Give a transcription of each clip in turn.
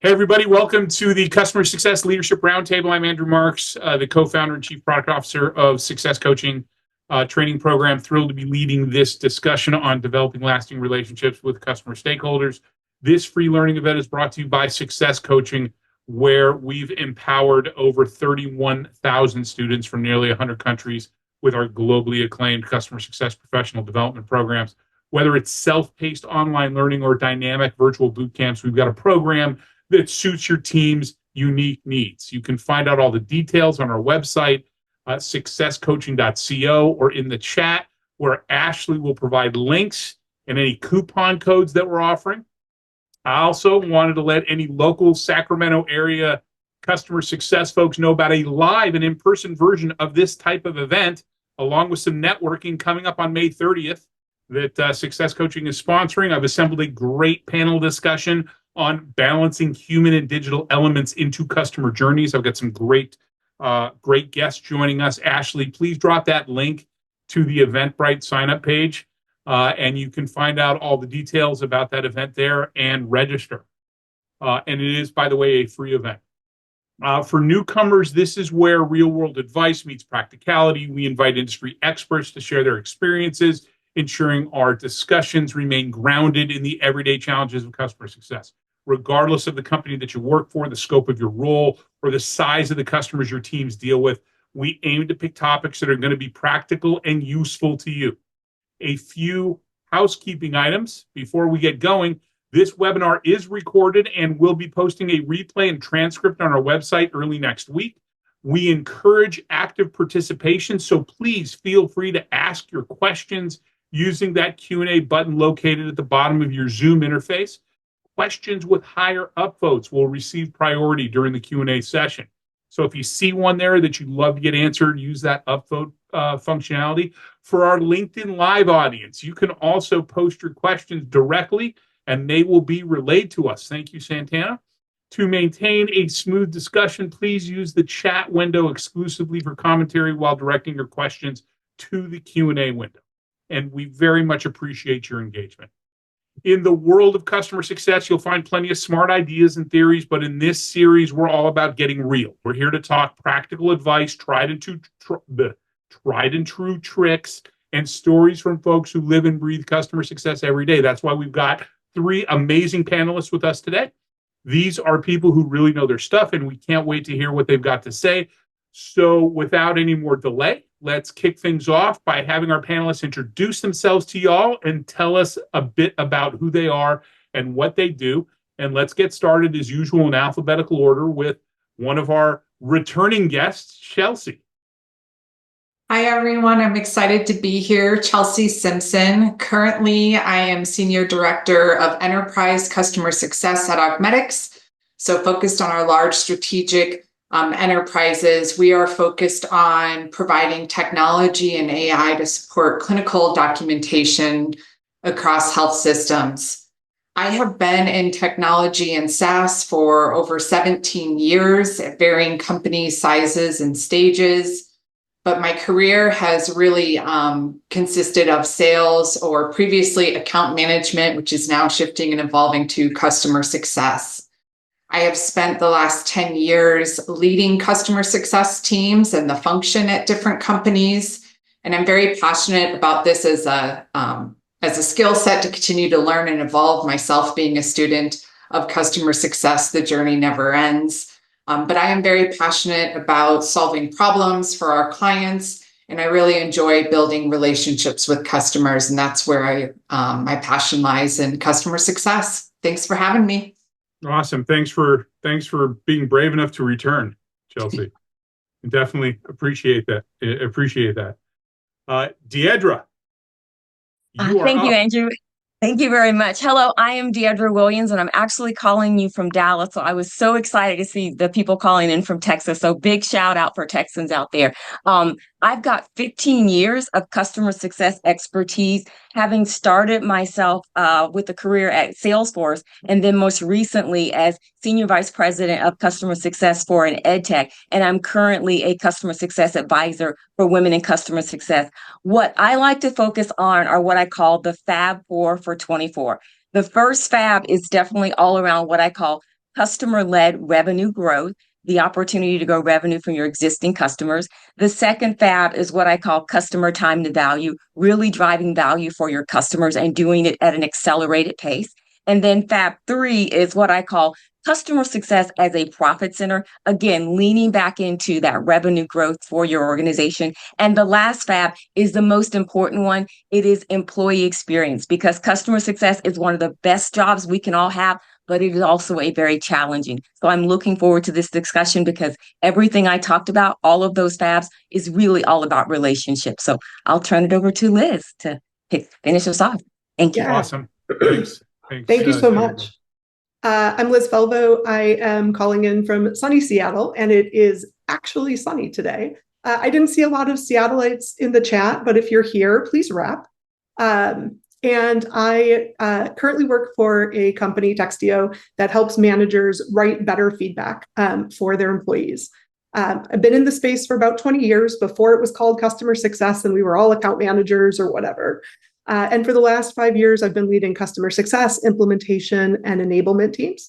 Hey, everybody. Welcome to the Customer Success Leadership Roundtable. I'm Andrew Marks, the co-founder and chief product officer of Success Coaching training program. Thrilled to be leading this discussion on developing lasting relationships with customer stakeholders. This free learning event is brought to you by Success Coaching, where we've empowered over 31,000 students from nearly 100 countries with our globally acclaimed customer success professional development programs. Whether it's self-paced online learning or dynamic virtual boot camps, we've got a program that suits your team's unique needs. You can find out all the details on our website, successcoaching.co, or in the chat, where Ashley will provide links and any coupon codes that we're offering. I also wanted to let any local Sacramento area customer success folks know about a live and in-person version of this type of event, along with some networking coming up on May 30th that Success Coaching is sponsoring. I've assembled a great panel discussion on balancing human and digital elements into customer journeys. I've got some great guests joining us. Ashley, please drop that link to the Eventbrite sign-up page, and you can find out all the details about that event there and register. And it is, by the way, a free event. For newcomers, this is where real-world advice meets practicality. We invite industry experts to share their experiences, ensuring our discussions remain grounded in the everyday challenges of customer success. Regardless of the company that you work for, the scope of your role, or the size of the customers your teams deal with, we aim to pick topics that are going to be practical and useful to you. A few housekeeping items before we get going. This webinar is recorded and we'll be posting a replay and transcript on our website early next week. We encourage active participation, so please feel free to ask your questions using that Q&A button located at the bottom of your Zoom interface. Questions with higher upvotes will receive priority during the Q&A session. So if you see one there that you'd love to get answered, use that upvote functionality. For our LinkedIn Live audience, you can also post your questions directly and they will be relayed to us. Thank you, Santana. To maintain a smooth discussion, please use the chat window exclusively for commentary while directing your questions to the Q&A window. And we very much appreciate your engagement. In the world of customer success, you'll find plenty of smart ideas and theories, but in this series, we're all about getting real. We're here to talk practical advice, tried and true tricks, and stories from folks who live and breathe customer success every day. That's why we've got three amazing panelists with us today. These are people who really know their stuff, and we can't wait to hear what they've got to say. So without any more delay, let's kick things off by having our panelists introduce themselves to y'all and tell us a bit about who they are and what they do. And let's get started as usual in alphabetical order with one of our returning guests, Chelsea. Hi, everyone. I'm excited to be here. Chelsea Simpson. Currently, I am Senior Director of Enterprise Customer Success at Augmetics. So focused on our large strategic enterprises, we are focused on providing technology and AI to support clinical documentation across health systems. I have been in technology and SaaS for over 17 years at varying company sizes and stages, but my career has really consisted of sales or previously account management, which is now shifting and evolving to customer success. I have spent the last 10 years leading customer success teams and the function at different companies. And I'm very passionate about this as a skill set to continue to learn and evolve myself being a student of customer success. The journey never ends. But I am very passionate about solving problems for our clients. And I really enjoy building relationships with customers. And that's where my passion lies in customer success. Thanks for having me. Awesome. Thanks for being brave enough to return, Chelsea. Definitely appreciate that. Deidre. Thank you, Andrew. Thank you very much. Hello, I am Deidre Williams, and I'm actually calling you from Dallas. So I was so excited to see the people calling in from Texas. So big shout out for Texans out there. I've got 15 years of customer success expertise, having started myself with a career at Salesforce, and then most recently as Senior Vice President of Customer Success for an EdTech. And I'm currently a customer success advisor for women in customer success. What I like to focus on are what I call the Fab 4 for 24. The first Fab is definitely all around what I call customer-led revenue growth, the opportunity to grow revenue from your existing customers. The second fab is what I call customer time to value, really driving value for your customers and doing it at an accelerated pace. And then fab 3 is what I call customer success as a profit center, again, leaning back into that revenue growth for your organization. And the last fab is the most important one. It is employee experience, because customer success is one of the best jobs we can all have, but it is also a very challenging. So I'm looking forward to this discussion, because everything I talked about, all of those fabs, is really all about relationships. So I'll turn it over to Liz to finish us off. Thank you. Yeah. Awesome. Thanks. Thank you so much. I'm Liz Falvo. I am calling in from sunny Seattle, and it is actually sunny today. I didn't see a lot of Seattleites in the chat, but if you're here, please rep. And I currently work for a company, Textio, that helps managers write better feedback for their employees. I've been in the space for about 20 years before it was called customer success and we were all account managers or whatever. And for the last 5 years, I've been leading customer success, implementation, and enablement teams.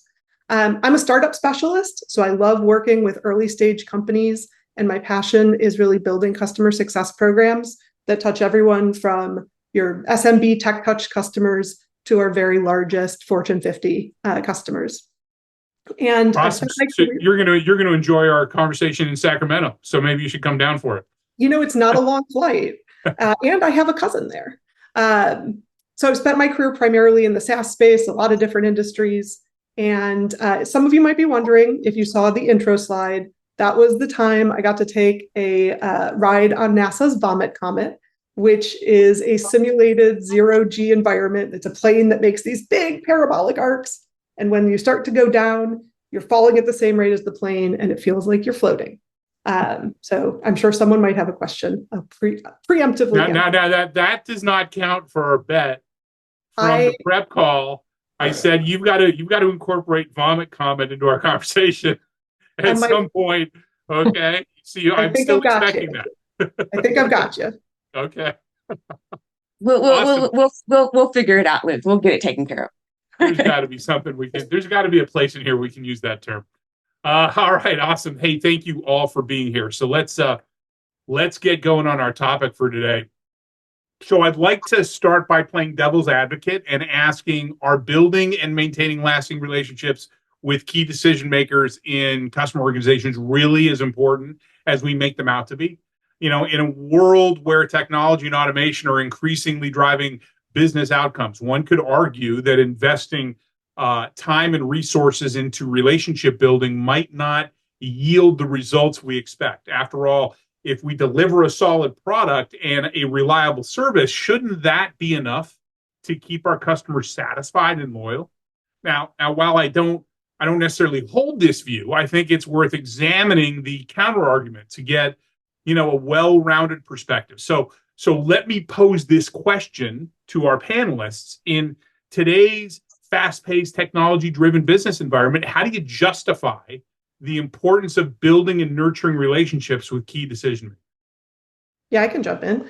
I'm a startup specialist, so I love working with early stage companies, and my passion is really building customer success programs that touch everyone from your SMB tech touch customers to our very largest Fortune 50 customers. And awesome. So you're gonna enjoy our conversation in Sacramento. So maybe you should come down for it. You know, it's not a long flight, and I have a cousin there. So I've spent my career primarily in the SaaS space, a lot of different industries. And some of you might be wondering, if you saw the intro slide, that was the time I got to take a ride on NASA's Vomit Comet, which is a simulated zero-G environment. It's a plane that makes these big parabolic arcs. And when you start to go down, you're falling at the same rate as the plane, and it feels like you're floating. So I'm sure someone might have a question preemptively. Now that does not count for our bet from the prep call. I said you've got to incorporate Vomit Comet into our conversation at some point. Okay, see, I'm still expecting that. I think I've got you. Okay. We'll figure it out, Liz. We'll get it taken care of. There's got to be something there's got to be a place in here we can use that term. All right, awesome. Hey, thank you all for being here. So let's get going on our topic for today. So I'd like to start by playing devil's advocate and asking, are building and maintaining lasting relationships with key decision makers in customer organizations really as important as we make them out to be? You know, in a world where technology and automation are increasingly driving business outcomes, one could argue that investing time and resources into relationship building might not yield the results we expect. After all, if we deliver a solid product and a reliable service, shouldn't that be enough to keep our customers satisfied and loyal? Now, while I don't necessarily hold this view, I think it's worth examining the counter argument to get, a well-rounded perspective. So let me pose this question to our panelists. In today's fast-paced, technology-driven business environment, how do you justify the importance of building and nurturing relationships with key decision makers? Yeah, I can jump in.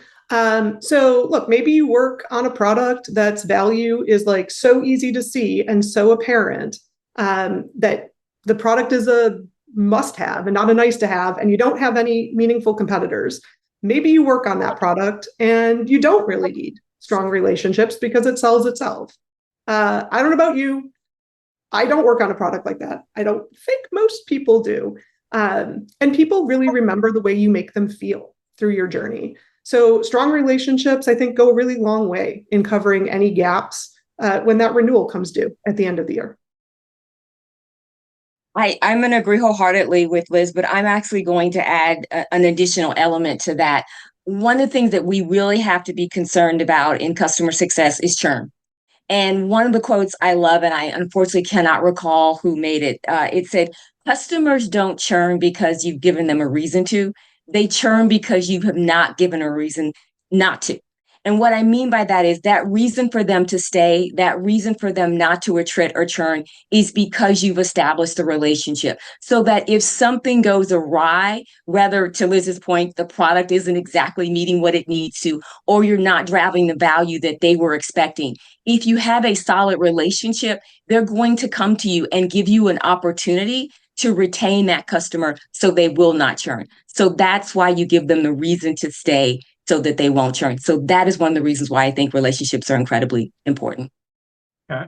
So look, maybe you work on a product that's value is like so easy to see and so apparent that the product is a must-have and not a nice-to-have, and you don't have any meaningful competitors. Maybe you work on that product and you don't really need strong relationships because it sells itself. I don't know about you. I don't work on a product like that. I don't think most people do. And people really remember the way you make them feel through your journey. So strong relationships, I think, go a really long way in covering any gaps when that renewal comes due at the end of the year. I'm going to agree wholeheartedly with Liz, but I'm actually going to add an additional element to that. One of the things that we really have to be concerned about in customer success is churn. And one of the quotes I love, and I unfortunately cannot recall who made it, it said, customers don't churn because you've given them a reason to. They churn because you have not given a reason not to. And what I mean by that is that reason for them to stay, that reason for them not to attrit or churn is because you've established a relationship. So that if something goes awry, whether to Liz's point, the product isn't exactly meeting what it needs to, or you're not driving the value that they were expecting, if you have a solid relationship, they're going to come to you and give you an opportunity to retain that customer so they will not churn. So that's why you give them the reason to stay so that they won't churn. So that is one of the reasons why I think relationships are incredibly important. Okay.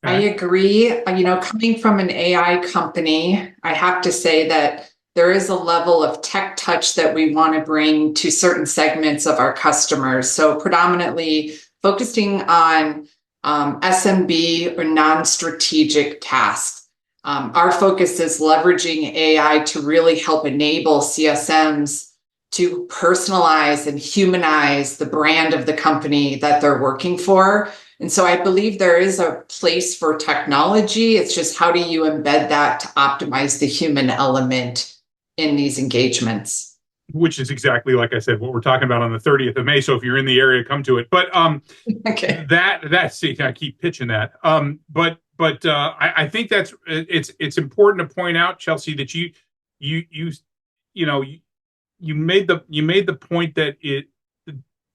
I agree. Coming from an AI company, I have to say that there is a level of tech touch that we want to bring to certain segments of our customers. So predominantly focusing on SMB or non-strategic tasks. Our focus is leveraging AI to really help enable CSMs to personalize and humanize the brand of the company that they're working for. And so I believe there is a place for technology. It's just how do you embed that to optimize the human element in these engagements? Which is exactly, like I said, what we're talking about on the 30th of May. So if you're in the area, come to it. But Okay. see, I keep pitching that. But I think it's important to point out, Chelsea, that you made the point that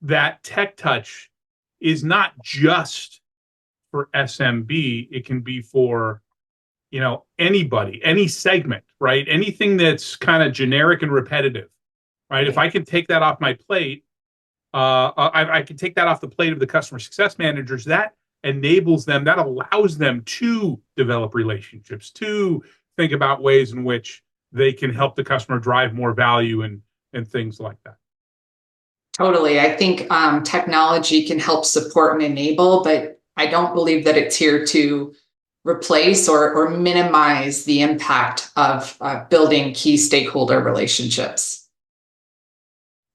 that tech touch is not just for SMB. It can be for anybody, any segment, right? Anything that's kind of generic and repetitive, right? If I can take that off my plate, I can take that off the plate of the customer success managers. That enables them, that allows them to develop relationships, to think about ways in which they can help the customer drive more value and things like that. Totally. I think technology can help support and enable, but I don't believe that it's here to replace or minimize the impact of building key stakeholder relationships.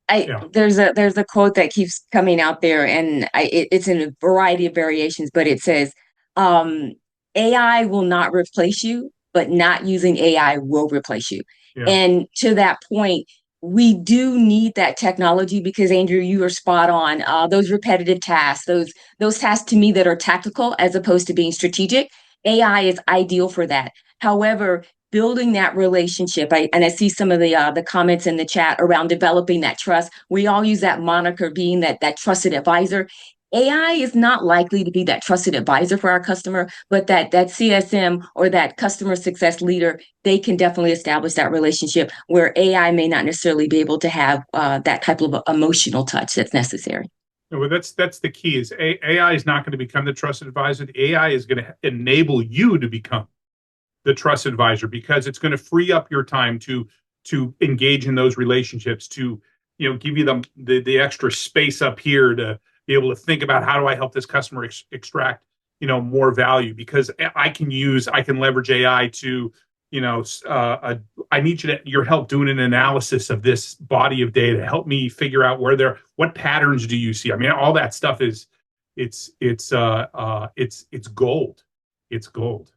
There's a quote that keeps coming out there, and it's in a variety of variations, but it says, AI will not replace you, but not using AI will replace you. Yeah. And to that point, we do need that technology because, Andrew, you are spot on. Those repetitive tasks, those tasks to me that are tactical as opposed to being strategic, AI is ideal for that. However, building that relationship, I see some of the comments in the chat around developing that trust. We all use that moniker being that trusted advisor. AI is not likely to be that trusted advisor for our customer, but that CSM or that customer success leader, they can definitely establish that relationship where AI may not necessarily be able to have that type of emotional touch that's necessary. Well, that's the key. Is AI is not going to become the trusted advisor. The AI is going to enable you to become the trusted advisor because it's going to free up your time to engage in those relationships, to give you the extra space up here to be able to think about how do I help this customer extract more value, because I can leverage AI to I need your help doing an analysis of this body of data. Help me figure out what patterns do you see? I mean, all that stuff it's gold. It's gold.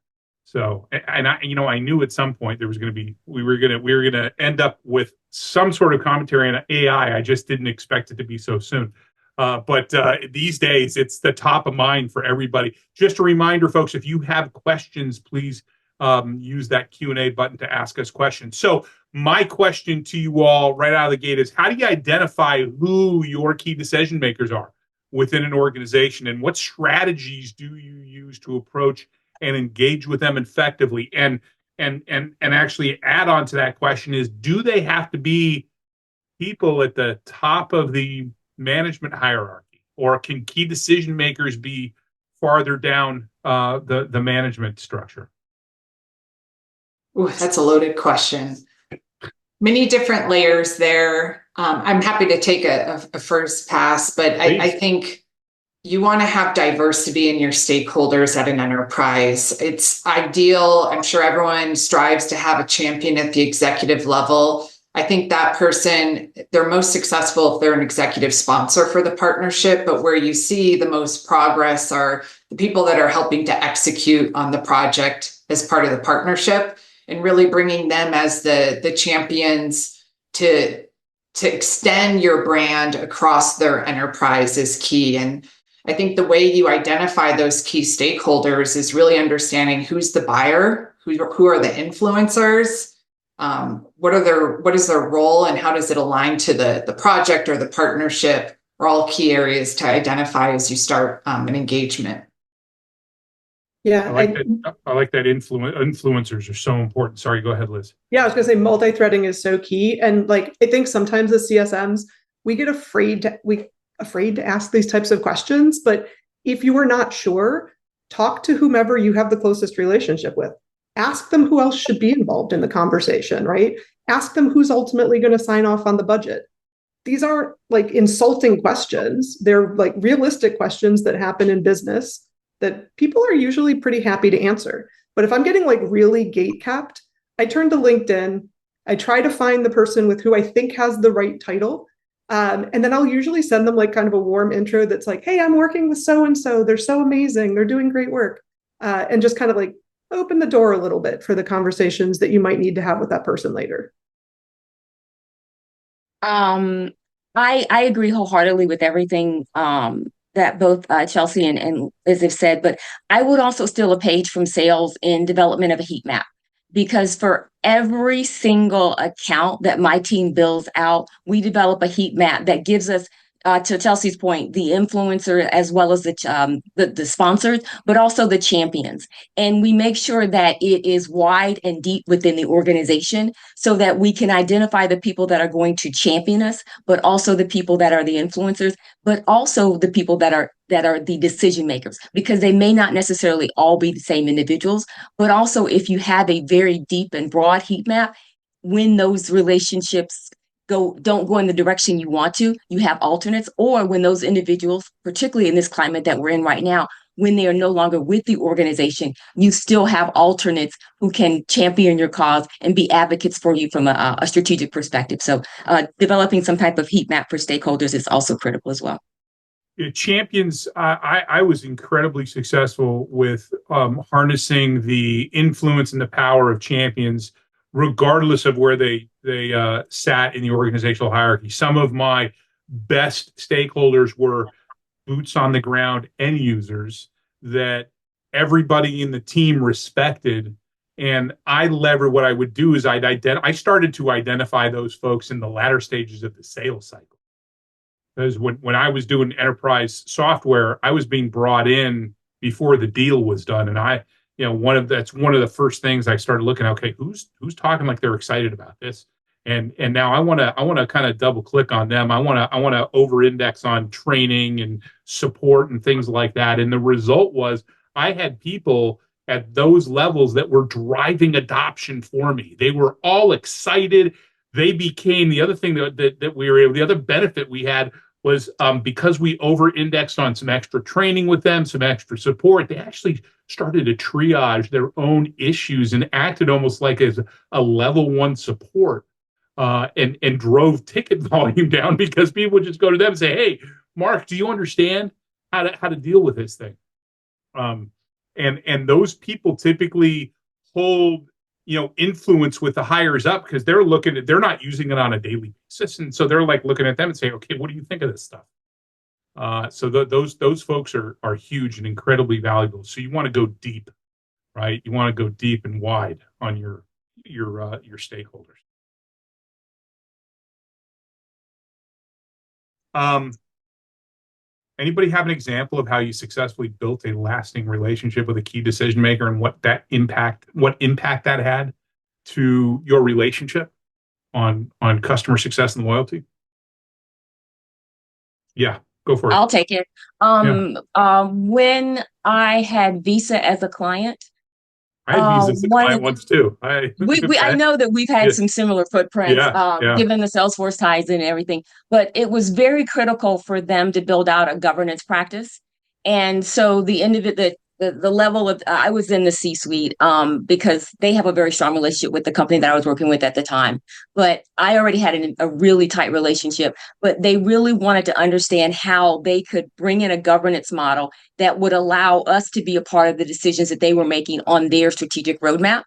So, and I knew at some point there was going to be, we were going to end up with some sort of commentary on AI. I just didn't expect it to be so soon. But these days it's the top of mind for everybody. Just a reminder, folks, if you have questions, please use that Q&A button to ask us questions. So my question to you all right out of the gate is, how do you identify who your key decision makers are within an organization, and what strategies do you use to approach and engage with them effectively? And actually add on to that question is, do they have to be people at the top of the management hierarchy, or can key decision makers be farther down the management structure? Ooh, that's a loaded question. Many different layers there. I'm happy to take a first pass, but I think you want to have diversity in your stakeholders at an enterprise. It's ideal. I'm sure everyone strives to have a champion at the executive level. I think that person, they're most successful if they're an executive sponsor for the partnership, but where you see the most progress are the people that are helping to execute on the project as part of the partnership, and really bringing them as the champions to to extend your brand across their enterprise is key. And I think the way you identify those key stakeholders is really understanding who's the buyer, who are the influencers, what is their role, and how does it align to the project or the partnership, are all key areas to identify as you start an engagement. Yeah, I like that influencers are so important. Sorry, go ahead, Liz. Yeah, I was going to say multi-threading is so key. And like, I think sometimes as CSMs, we get afraid to ask these types of questions. But if you are not sure, talk to whomever you have the closest relationship with. Ask them who else should be involved in the conversation, right? Ask them who's ultimately going to sign off on the budget. These aren't like insulting questions. They're like realistic questions that happen in business that people are usually pretty happy to answer. But if I'm getting like really gate kept, I turn to LinkedIn. I try to find the person with who I think has the right title. And then I'll usually send them like kind of a warm intro that's like, hey, I'm working with so-and-so. They're so amazing. They're doing great work. And just kind of like open the door a little bit for the conversations that you might need to have with that person later. I agree wholeheartedly with everything that both Chelsea and Liz have said, but I would also steal a page from sales in development of a heat map, because for every single account that my team builds out, we develop a heat map that gives us, to Chelsea's point, the influencer as well as the sponsors, but also the champions. And we make sure that it is wide and deep within the organization so that we can identify the people that are going to champion us, but also the people that are the influencers, but also the people that are the decision makers, because they may not necessarily all be the same individuals. But also, if you have a very deep and broad heat map, when those relationships don't go in the direction you want to, you have alternates. Or when those individuals, particularly in this climate that we're in right now, when they are no longer with the organization, you still have alternates who can champion your cause and be advocates for you from a strategic perspective. So developing some type of heat map for stakeholders is also critical as well. Champions, I was incredibly successful with harnessing the influence and the power of champions, regardless of where they sat in the organizational hierarchy. Some of my best stakeholders were boots on the ground end users that everybody in the team respected. And what I would do is I started to identify those folks in the latter stages of the sales cycle. Because when I was doing enterprise software, I was being brought in before the deal was done. And that's one of the first things I started looking at. Okay, who's talking like they're excited about this? And now I want to kind of double click on them. I want to over index on training and support and things like that. And the result was I had people at those levels that were driving adoption for me. They were all excited. They became the other thing that we were able. The other benefit we had was because we over-indexed on some extra training with them, some extra support. They actually started to triage their own issues and acted almost like as a level 1 support, and drove ticket volume down because people would just go to them and say, "Hey, Mark, do you understand how to deal with this thing?" And those people typically hold influence with the hires up, because they're not using it on a daily basis. And so they're like looking at them and saying, okay, what do you think of this stuff? So those folks are huge and incredibly valuable. So you want to go deep, right? You want to go deep and wide on your stakeholders. Anybody have an example of how you successfully built a lasting relationship with a key decision maker, and what impact that had to your relationship on customer success and loyalty? Yeah, go for it. I'll take it. When I had Visa as a client, I had Visa as a client once too. I know that we've had some similar footprints, given the Salesforce ties and everything, but it was very critical for them to build out a governance practice. And so the level of, I was in the C-suite because they have a very strong relationship with the company that I was working with at the time. But I already had a really tight relationship, but they really wanted to understand how they could bring in a governance model that would allow us to be a part of the decisions that they were making on their strategic roadmap.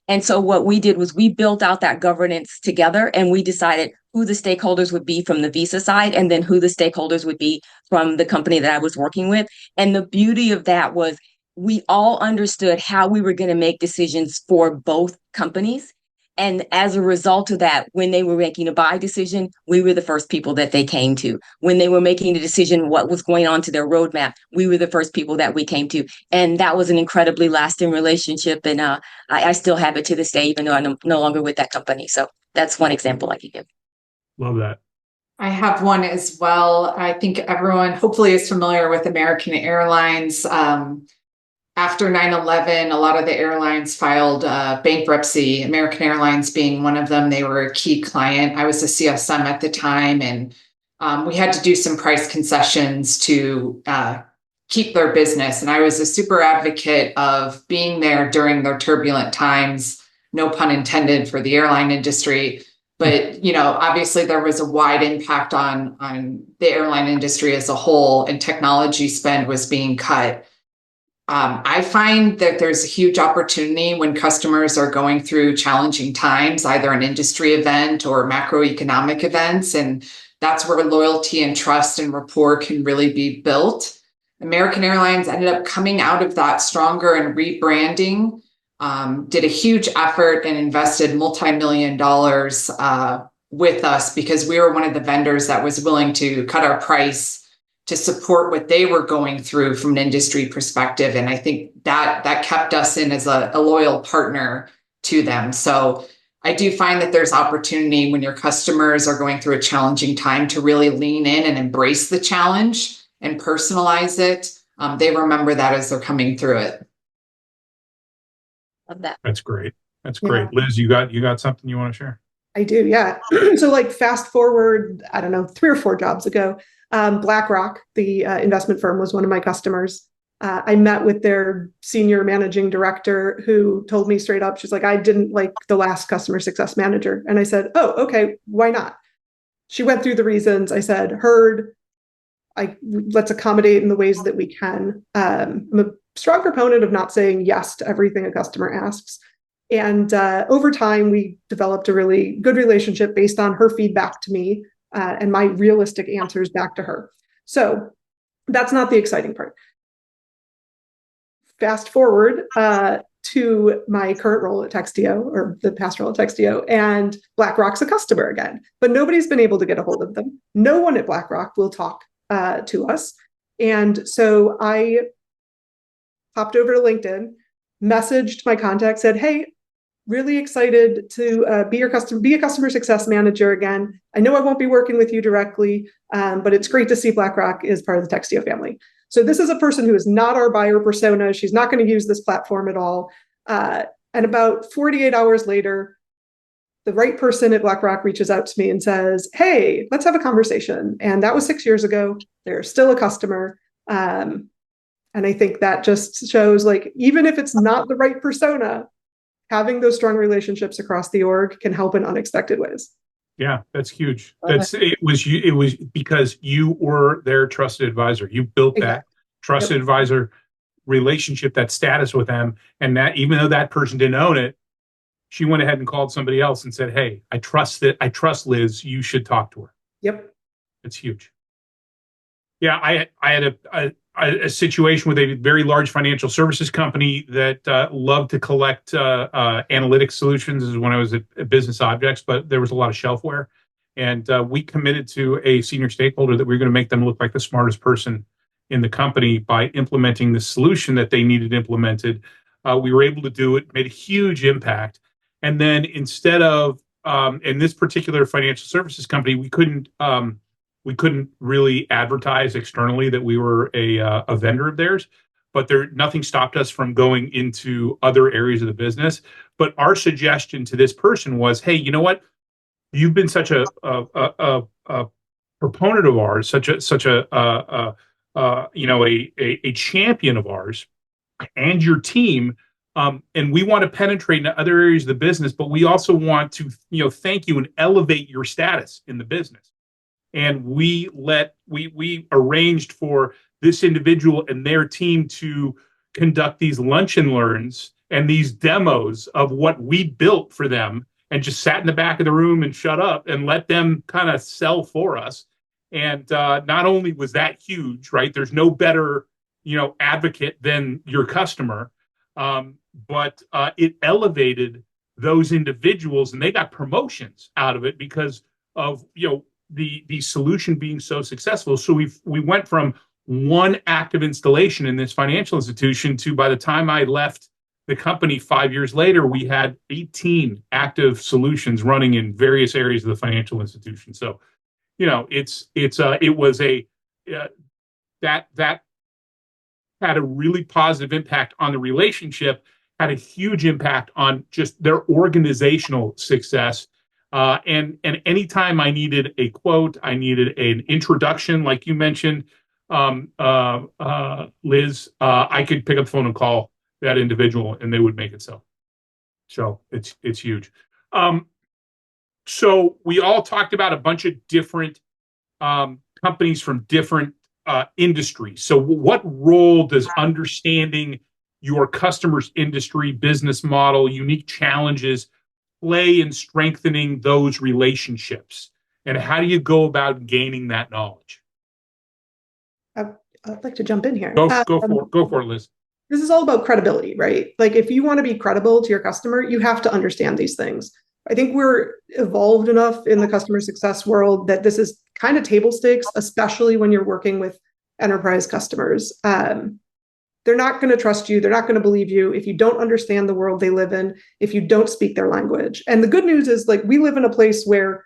And so what we did was we built out that governance together, and we decided who the stakeholders would be from the visa side and then who the stakeholders would be from the company that I was working with. And the beauty of that was we all understood how we were going to make decisions for both companies. And as a result of that, when they were making a buy decision, we were the first people that they came to. When they were making a decision what was going on to their roadmap, we were the first people that we came to. And that was an incredibly lasting relationship. And I still have it to this day, even though I'm no longer with that company. So that's one example I could give. Love that. I have one as well. I think everyone hopefully is familiar with American Airlines. After 9/11, a lot of the airlines filed bankruptcy, American Airlines being one of them. They were a key client. I was a CSM at the time, and we had to do some price concessions to keep their business. And I was a super advocate of being there during their turbulent times, no pun intended for the airline industry. But, obviously there was a wide impact on the airline industry as a whole, and technology spend was being cut. I find that there's a huge opportunity when customers are going through challenging times, either an industry event or macroeconomic events. And that's where loyalty and trust and rapport can really be built. American Airlines ended up coming out of that stronger and rebranding, did a huge effort and invested multi-million dollars with us because we were one of the vendors that was willing to cut our price to support what they were going through from an industry perspective. And I think that kept us in as a loyal partner to them. So I do find that there's opportunity when your customers are going through a challenging time to really lean in and embrace the challenge and personalize it. They remember that as they're coming through it. Love that. That's great. That's great. Yeah. Liz, you got something you want to share? I do, yeah. So fast forward, I don't know, 3 or 4 jobs ago, BlackRock, the investment firm, was one of my customers. I met with their senior managing director, who told me straight up, she's like, I didn't like the last customer success manager. And I said, oh, okay, why not? She went through the reasons. I said, heard, let's accommodate in the ways that we can. I'm a strong proponent of not saying yes to everything a customer asks. And over time, we developed a really good relationship based on her feedback to me and my realistic answers back to her. So that's not the exciting part. Fast forward to my current role at Textio, or the past role at Textio, and BlackRock's a customer again, but nobody's been able to get a hold of them. No one at BlackRock will talk to us. And so I hopped over to LinkedIn, messaged my contact, said, hey, really excited to be a customer success manager again. I know I won't be working with you directly, but it's great to see BlackRock is part of the Textio family. So this is a person who is not our buyer persona. She's not going to use this platform at all. And about 48 hours later, the right person at BlackRock reaches out to me and says, hey, let's have a conversation. And that was 6 years ago. They're still a customer. And I think that just shows, even if it's not the right persona, having those strong relationships across the org can help in unexpected ways. Yeah, that's huge. It was because you were their trusted advisor. You built that trusted advisor relationship, that status with them, and that even though that person didn't own it, she went ahead and called somebody else and said, "Hey, I trust Liz. You should talk to her." Yep, it's huge. Yeah, I had a situation with a very large financial services company that loved to collect analytics solutions. This is when I was at Business Objects, but there was a lot of shelfware. And we committed to a senior stakeholder that we were going to make them look like the smartest person in the company by implementing the solution that they needed implemented. We were able to do it, made a huge impact. And then instead of, in this particular financial services company, we couldn't really advertise externally that we were a vendor of theirs, but nothing stopped us from going into other areas of the business. But our suggestion to this person was, hey, you know what? You've been such a proponent of ours, such a champion of ours, and your team. And we want to penetrate into other areas of the business, but we also want to, thank you and elevate your status in the business. And we arranged for this individual and their team to conduct these lunch and learns and these demos of what we built for them, and just sat in the back of the room and shut up and let them kind of sell for us. And not only was that huge, right? There's no better, advocate than your customer, but it elevated those individuals, and they got promotions out of it because of the solution being so successful. So we went from one active installation in this financial institution to, by the time I left the company 5 years later, we had 18 active solutions running in various areas of the financial institution. So, that had a really positive impact on the relationship, had a huge impact on just their organizational success. And anytime I needed a quote, I needed an introduction, like you mentioned, Liz, I could pick up the phone and call that individual, and they would make it so. So it's huge. So we all talked about a bunch of different companies from different industries. So what role does understanding your customer's industry, business model, unique challenges play in strengthening those relationships? And how do you go about gaining that knowledge? I'd like to jump in here. Go for it, Liz. This is all about credibility, right? Like, if you want to be credible to your customer, you have to understand these things. I think we're evolved enough in the customer success world that this is kind of table stakes, especially when you're working with enterprise customers. They're not going to trust you. They're not going to believe you if you don't understand the world they live in, if you don't speak their language. And the good news is, like, we live in a place where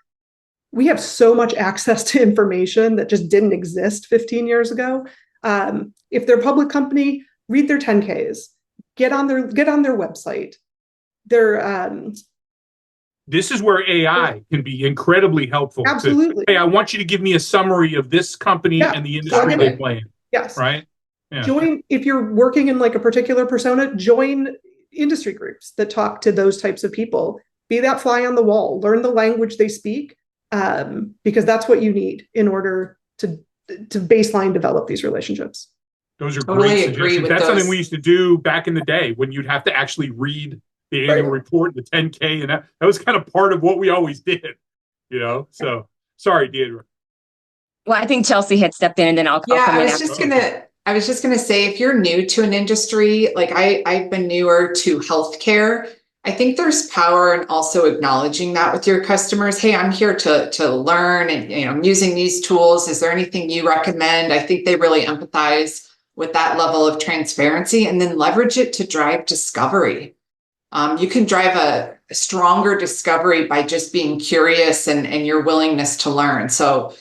we have so much access to information that just didn't exist 15 years ago. If they're a public company, read their 10Ks, get on their website. This is where AI can be incredibly helpful. Absolutely. Hey, I want you to give me a summary of this company and the industry they play in. Yes. Right. Yeah. Join, if you're working in like a particular persona, join industry groups that talk to those types of people. Be that fly on the wall. Learn the language they speak, because that's what you need in order to baseline develop these relationships. Those are great suggestions. That's something we used to do back in the day when you'd have to actually read the annual report, the 10K, and that was kind of part of what we always did, So, sorry, Deidre. Well, I think Chelsea had stepped in, and then I'll come in. I was just gonna say, if you're new to an industry, like I've been newer to healthcare, I think there's power in also acknowledging that with your customers. Hey, I'm here to learn, and I'm using these tools. Is there anything you recommend? I think they really empathize with that level of transparency, and then leverage it to drive discovery. You can drive a stronger discovery by just being curious and your willingness to learn. So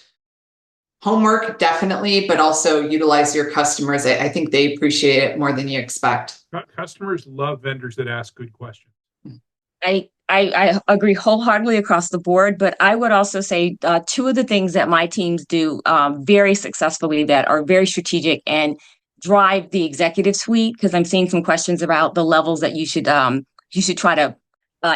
homework, definitely, but also utilize your customers. I think they appreciate it more than you expect. Customers love vendors that ask good questions. I agree wholeheartedly across the board, but I would also say two of the things that my teams do very successfully that are very strategic and drive the executive suite, because I'm seeing some questions about the levels that you should try to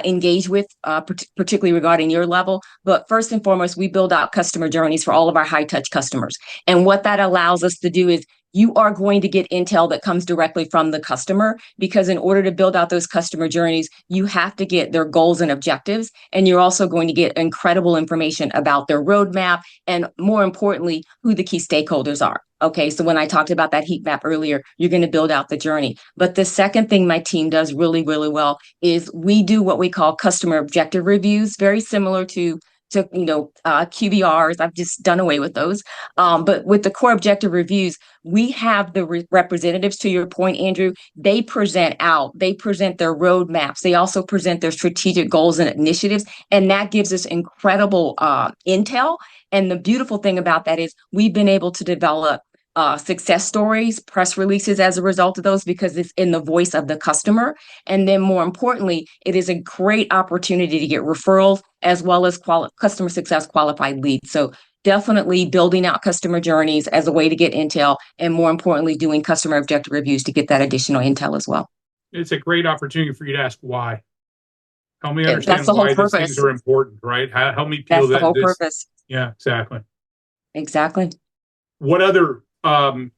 engage with, particularly regarding your level. But first and foremost, we build out customer journeys for all of our high touch customers. And what that allows us to do is you are going to get intel that comes directly from the customer, because in order to build out those customer journeys, you have to get their goals and objectives. And you're also going to get incredible information about their roadmap and, more importantly, who the key stakeholders are. Okay, so when I talked about that heat map earlier, you're going to build out the journey. But the second thing my team does really, really well is we do what we call customer objective reviews, very similar to QBRs. I've just done away with those. But with the core objective reviews, we have the representatives, to your point, Andrew. They present their roadmaps. They also present their strategic goals and initiatives. And that gives us incredible intel. And the beautiful thing about that is we've been able to develop success stories, press releases as a result of those, because it's in the voice of the customer. And then more importantly, it is a great opportunity to get referrals as well as customer success qualified leads. So definitely building out customer journeys as a way to get intel, and more importantly, doing customer objective reviews to get that additional intel as well. It's a great opportunity for you to ask why. Help me understand why these things are important, right? Help me peel That's the whole purpose. Yeah, exactly. Exactly. What other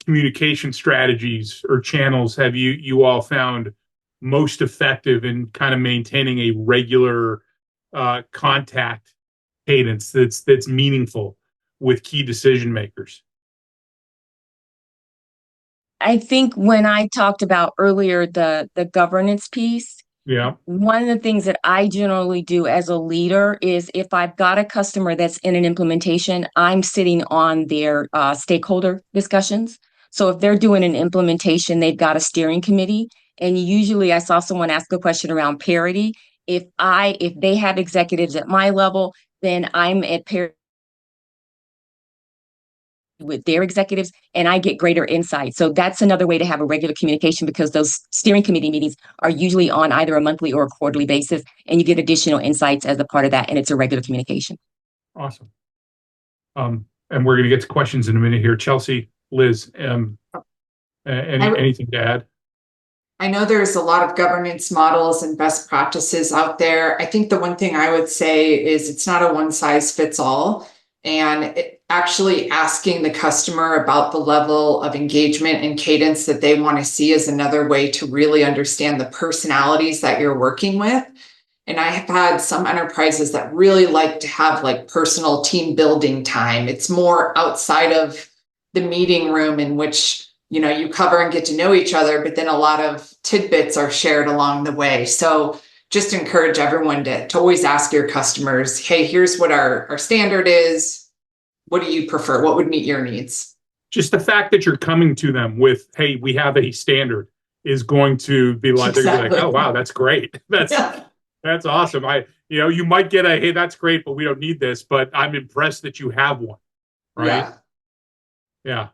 communication strategies or channels have you all found most effective in kind of maintaining a regular contact cadence that's meaningful with key decision makers? I think when I talked about earlier the governance piece, Yeah. one of the things that I generally do as a leader is if I've got a customer that's in an implementation, I'm sitting on their stakeholder discussions. So if they're doing an implementation, they've got a steering committee. And usually I saw someone ask a question around parity. If they have executives at my level, then I'm at parity with their executives and I get greater insight. So that's another way to have a regular communication, because those steering committee meetings are usually on either a monthly or a quarterly basis, and you get additional insights as a part of that, and it's a regular communication. Awesome. And we're going to get to questions in a minute here. Chelsea, Liz, anything to add? I know there's a lot of governance models and best practices out there. I think the one thing I would say is it's not a one size fits all. And actually asking the customer about the level of engagement and cadence that they want to see is another way to really understand the personalities that you're working with. And I have had some enterprises that really like to have like personal team building time. It's more outside of the meeting room in which, you know, you cover and get to know each other, but then a lot of tidbits are shared along the way. So just encourage everyone to always ask your customers, hey, here's what our standard is. What do you prefer? What would meet your needs? Just the fact that you're coming to them with, hey, we have a standard is going to be like, they're like, oh, wow, that's great. That's awesome. You might get a, hey, that's great, but we don't need this, but I'm impressed that you have one. Right. Yeah.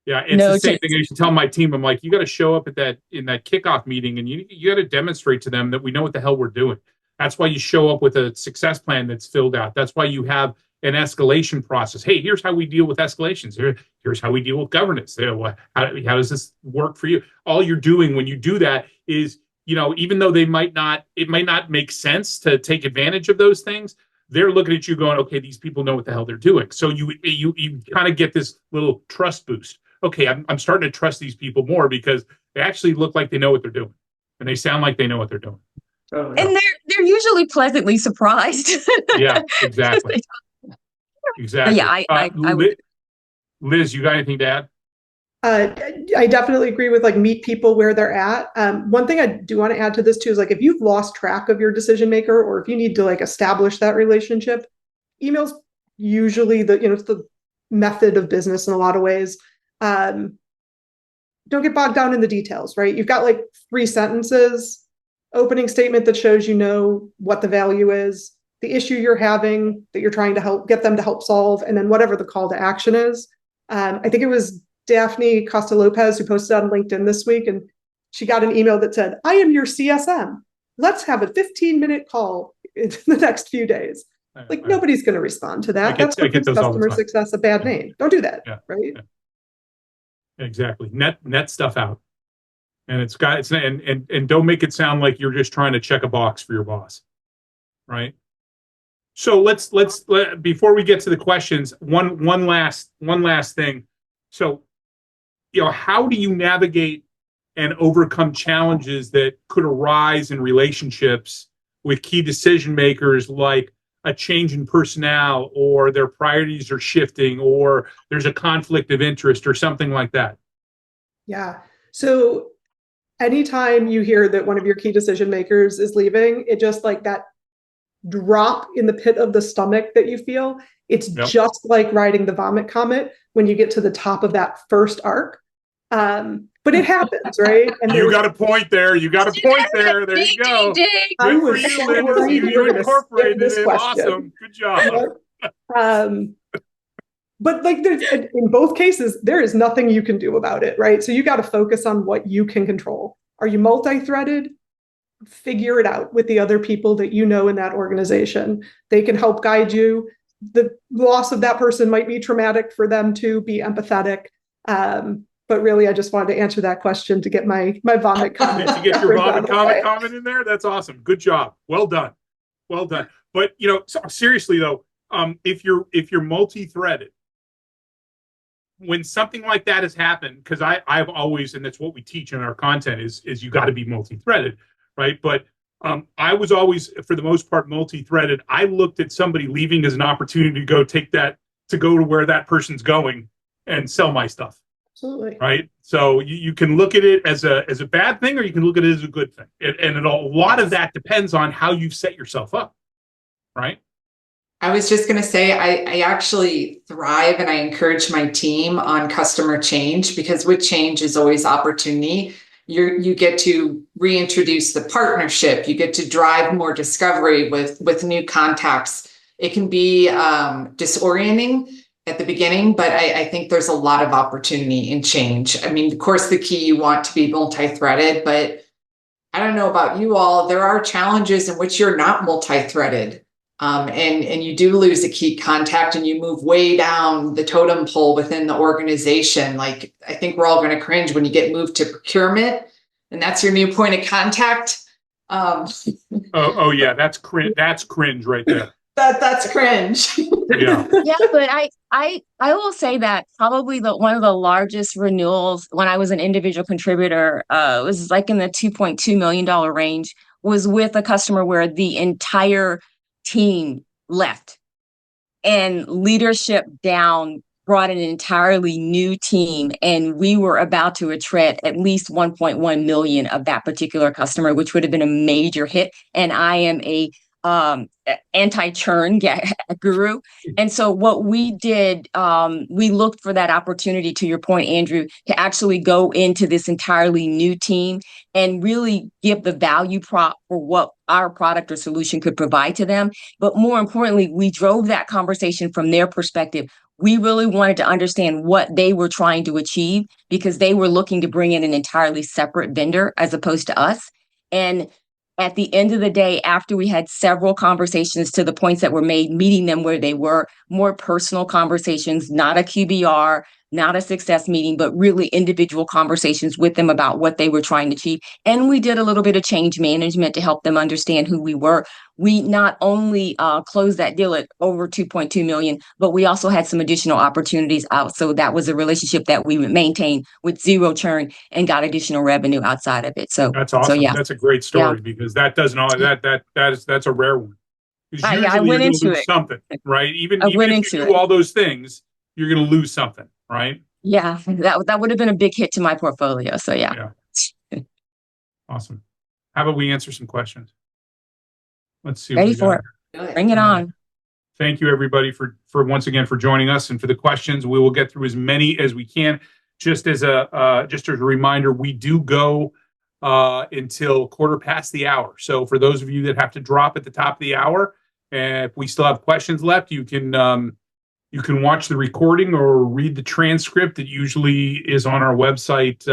It's the same thing. I used to tell my team, I'm like, you got to show up in that kickoff meeting and you got to demonstrate to them that we know what the hell we're doing. That's why you show up with a success plan that's filled out. That's why you have an escalation process. Hey, here's how we deal with escalations. Here's how we deal with governance. How does this work for you? All you're doing when you do that is, even though it might not make sense to take advantage of those things, they're looking at you going, okay, these people know what the hell they're doing. So you kind of get this little trust boost. Okay, I'm starting to trust these people more because they actually look like they know what they're doing, and they sound like they know what they're doing. And they're usually pleasantly surprised. Yeah, exactly. Exactly. Yeah, I would. Liz, you got anything to add? I definitely agree with meet people where they're at. One thing I do want to add to this too is if you've lost track of your decision maker, or if you need to establish that relationship, email's usually it's the method of business in a lot of ways. Don't get bogged down in the details, right? You've got 3 sentences, opening statement that shows what the value is, the issue you're having that you're trying to get them to help solve, and then whatever the call to action is. I think it was Daphne Costa Lopez who posted on LinkedIn this week, and she got an email that said, I am your CSM. Let's have a 15-minute call in the next few days. Nobody's going to respond to that. That's what gives customer success a bad name. Don't do that, right? Yeah. Exactly. Net stuff out. And and don't make it sound like you're just trying to check a box for your boss. Right? So let's before we get to the questions, one last thing. So, how do you navigate and overcome challenges that could arise in relationships with key decision makers, like a change in personnel, or their priorities are shifting, or there's a conflict of interest or something like that? Yeah. So anytime you hear that one of your key decision makers is leaving, it just that drop in the pit of the stomach that you feel, it's just like riding the vomit comet when you get to the top of that first arc. But it happens, right? And you got a point there. There you go. I was so worried you incorporated it. Awesome. Good job. But in both cases, there is nothing you can do about it, right? So you got to focus on what you can control. Are you multi-threaded? Figure it out with the other people that in that organization. They can help guide you. The loss of that person might be traumatic for them to be empathetic. But really, I just wanted to answer that question to get my vomit comment. To get your vomit comment in there? That's awesome. Good job. Well done. But seriously though, if you're multi-threaded, when something like that has happened, because I've always, and that's what we teach in our content is you got to be multi-threaded, right? But I was always, for the most part, multi-threaded. I looked at somebody leaving as an opportunity to go to where that person's going and sell my stuff. Absolutely. Right. So you can look at it as a bad thing, or you can look at it as a good thing. A lot of that depends on how you set yourself up. Right. I was just going to say, I actually thrive and I encourage my team on customer change, because with change is always opportunity. You get to reintroduce the partnership. You get to drive more discovery with new contacts. It can be disorienting at the beginning, but I think there's a lot of opportunity in change. I mean, of course, the key, you want to be multi-threaded, but I don't know about you all. There are challenges in which you're not multi-threaded. And you do lose a key contact and you move way down the totem pole within the organization. Like, I think we're all going to cringe when you get moved to procurement and that's your new point of contact. Oh yeah, that's cringe. That's cringe right there. That's cringe. Yeah. Yeah, but I will say that probably one of the largest renewals when I was an individual contributor, was like in the $2.2 million range, was with a customer where the entire team left and leadership down brought an entirely new team, and we were about to attrit at least 1.1 million of that particular customer, which would have been a major hit. And I am a anti-churn guru. And so what we did, we looked for that opportunity, to your point, Andrew, to actually go into this entirely new team and really give the value prop for what our product or solution could provide to them. But more importantly, we drove that conversation from their perspective. We really wanted to understand what they were trying to achieve, because they were looking to bring in an entirely separate vendor as opposed to us. And at the end of the day, after we had several conversations to the points that were made, meeting them where they were, more personal conversations, not a QBR, not a success meeting, but really individual conversations with them about what they were trying to achieve. And we did a little bit of change management to help them understand who we were. We not only closed that deal at over 2.2 million, but we also had some additional opportunities out. So that was a relationship that we would maintain with zero churn and got additional revenue outside of it. So that's awesome. So, yeah. That's a great story, because that doesn't all that's a rare one. I went into it. Something, right? Even if you do it. all those things, you're going to lose something, right? Yeah, that would have been a big hit to my portfolio. So yeah. Awesome. How about we answer some questions? Let's see. Ready for it. Bring it on. Thank you, everybody, for once again for joining us and for the questions. We will get through as many as we can. Just as a reminder, we do go until 1/4 the hour. So for those of you that have to drop at the top of the hour, if we still have questions left, you can watch the recording or read the transcript. It usually is on our website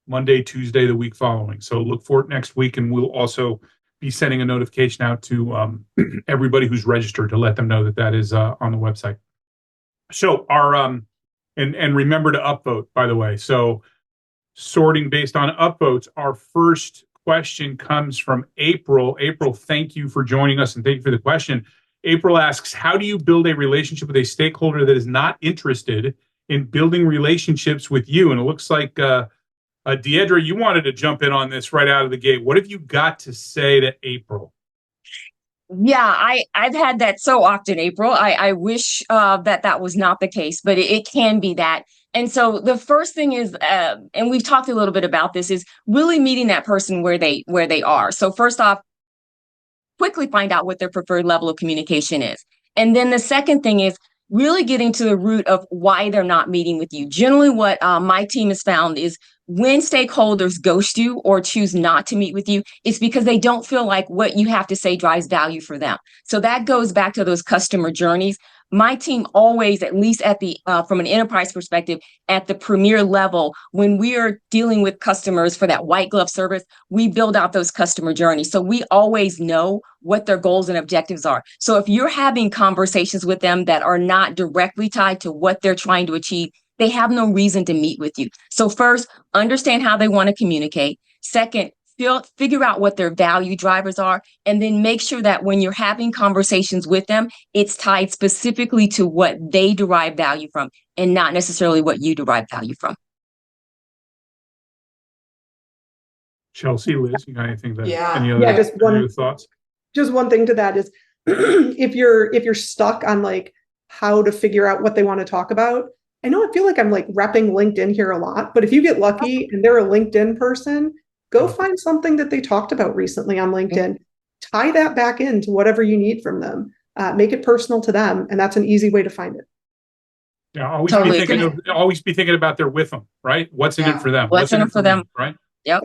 Monday, Tuesday, the week following. So look for it next week, and we'll also be sending a notification out to everybody who's registered to let them know that is on the website. So our and remember to upvote, by the way. So sorting based on upvotes, our first question comes from April. April, thank you for joining us and thank you for the question. April asks, how do you build a relationship with a stakeholder that is not interested in building relationships with you? And it looks like Deidre, you wanted to jump in on this right out of the gate. What have you got to say to April? Yeah, I've had that so often, April. I wish that was not the case, but it can be that. And so the first thing is, and we've talked a little bit about this, is really meeting that person where they are. So first off, quickly find out what their preferred level of communication is. And then the second thing is really getting to the root of why they're not meeting with you. Generally, what my team has found is when stakeholders ghost you or choose not to meet with you, it's because they don't feel like what you have to say drives value for them. So that goes back to those customer journeys. My team always, at least at the from an enterprise perspective, at the premier level, when we are dealing with customers for that white glove service, we build out those customer journeys. So we always know what their goals and objectives are. So if you're having conversations with them that are not directly tied to what they're trying to achieve, they have no reason to meet with you. So first, understand how they want to communicate. Second, figure out what their value drivers are, and then make sure that when you're having conversations with them, it's tied specifically to what they derive value from and not necessarily what you derive value from. Chelsea, Liz, you got anything that Yeah. any other, just any other thoughts? Just one thing to that is if you're stuck on like how to figure out what they want to talk about. I know I feel like I'm like repping LinkedIn here a lot, but if you get lucky and they're a LinkedIn person, go find something that they talked about recently on LinkedIn. Tie that back into whatever you need from them. Make it personal to them, and that's an easy way to find it. Yeah, always Totally. be thinking about their with them, right? What's in it for them? What's in it for them? Me, right? Yep.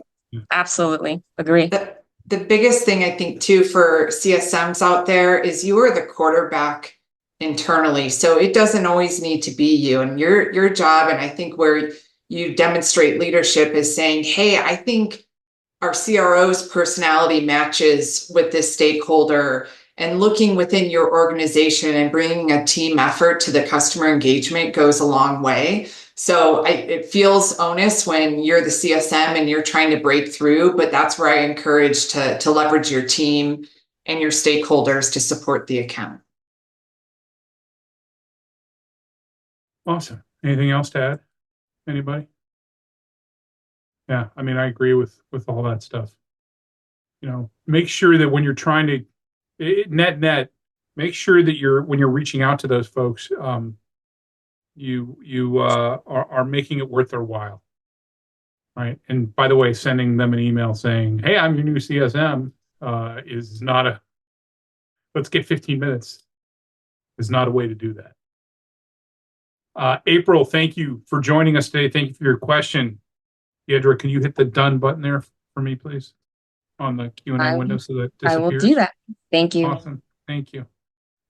Absolutely. Agree. The biggest thing I think too for CSMs out there is you are the quarterback internally. So it doesn't always need to be you, and your job. And I think where you demonstrate leadership is saying, hey, I think our CRO's personality matches with this stakeholder, and looking within your organization and bringing a team effort to the customer engagement goes a long way. So it feels onus when you're the CSM and you're trying to break through, but that's where I encourage to leverage your team and your stakeholders to support the account. Awesome. Anything else to add? Anybody? Yeah, I mean, I agree with all that stuff. You know, make sure that when you're trying to net, make sure that when you're reaching out to those folks, you are making it worth their while, right? And by the way, sending them an email saying, "Hey, I'm your new CSM," is not a let's get 15 minutes. Is not a way to do that. April, thank you for joining us today. Thank you for your question. Deidre, can you hit the done button there for me, please, on the Q&A window so that disappears? I will do that. Thank you. Awesome. Thank you.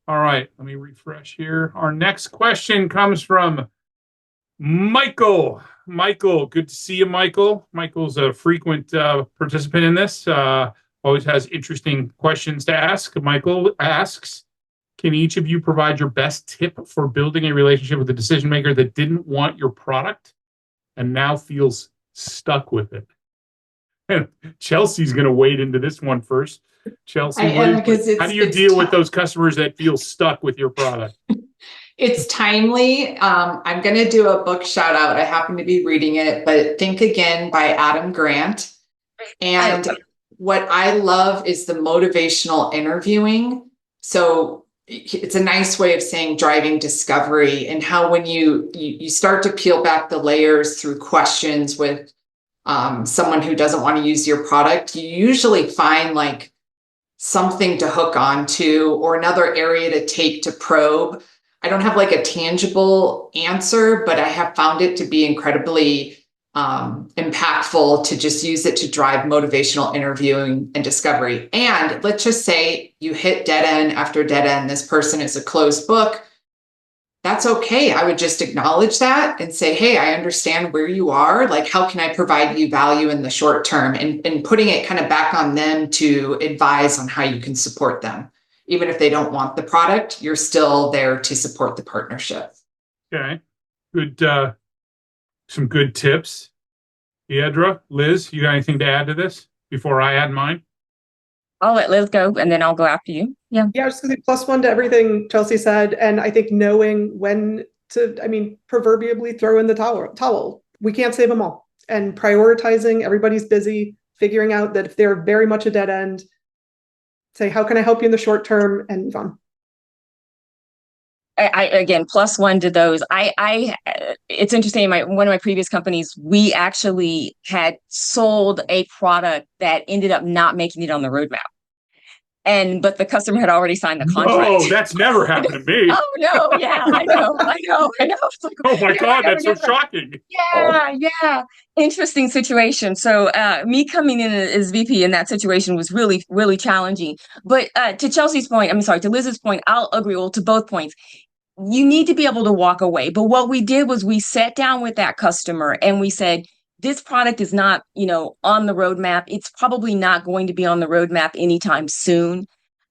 All right. Let me refresh here. Our next question comes from Michael. Michael, good to see you, Michael. Michael's a frequent participant in this. Always has interesting questions to ask. Michael asks, can each of you provide your best tip for building a relationship with a decision maker that didn't want your product and now feels stuck with it? And Chelsea's going to wade into this one first. Chelsea, how do you deal with those customers that feel stuck with your product? It's timely. I'm going to do a book shout out. I happen to be reading it, but Think Again by Adam Grant. And what I love is the motivational interviewing. So it's a nice way of saying driving discovery, and how when you start to peel back the layers through questions with someone who doesn't want to use your product, you usually find like something to hook on to or another area to take to probe. I don't have like a tangible answer, but I have found it to be incredibly impactful to just use it to drive motivational interviewing and discovery. And let's just say you hit dead end after dead end. This person is a closed book. That's okay. I would just acknowledge that and say, hey, I understand where you are. Like, how can I provide you value in the short term? And putting it kind of back on them to advise on how you can support them. Even if they don't want the product, you're still there to support the partnership. Okay. Good. Some good tips. Deidre, Liz, you got anything to add to this before I add mine? I'll let Liz go and then I'll go after you. Yeah. Yeah, I was going to say +1 to everything Chelsea said. And I think knowing when to, proverbially throw in the towel. We can't save them all. And prioritizing, everybody's busy, figuring out that if they're very much a dead end, say, how can I help you in the short term, and move on. I again, +1 to those. It's interesting. One of my previous companies, we actually had sold a product that ended up not making it on the roadmap. But the customer had already signed the contract. Oh, that's never happened to me. Oh no, yeah, I know. It's like, oh my God, that's so shocking. Yeah. Interesting situation. So me coming in as VP in that situation was really, really challenging. But to Chelsea's point, to Liz's point, I'll agree. Well, to both points. You need to be able to walk away. But what we did was we sat down with that customer and we said, this product is not, on the roadmap. It's probably not going to be on the roadmap anytime soon.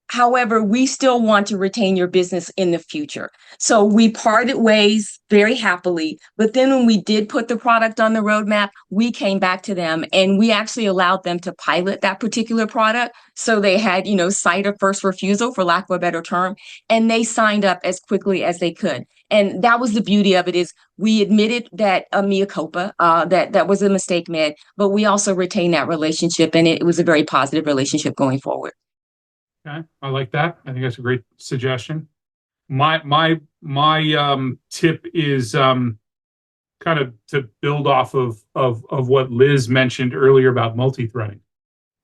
However, we still want to retain your business in the future. So we parted ways very happily. But then when we did put the product on the roadmap, we came back to them and we actually allowed them to pilot that particular product. So they had, sight of first refusal, for lack of a better term, and they signed up as quickly as they could. And that was the beauty of it, is we admitted that mea culpa, that was a mistake made, but we also retained that relationship, and it was a very positive relationship going forward. Okay, I like that. I think that's a great suggestion. My tip is kind of to build off of what Liz mentioned earlier about multi-threading.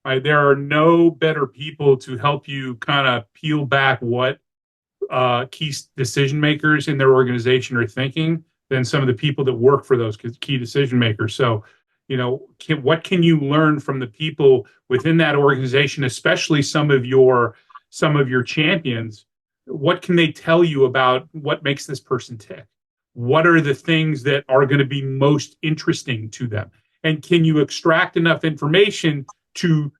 Right, there are no better people to help you kind of peel back what key decision makers in their organization are thinking than some of the people that work for those key decision makers. So, what can you learn from the people within that organization, especially some of your champions? What can they tell you about what makes this person tick? What are the things that are going to be most interesting to them? And can you extract enough information to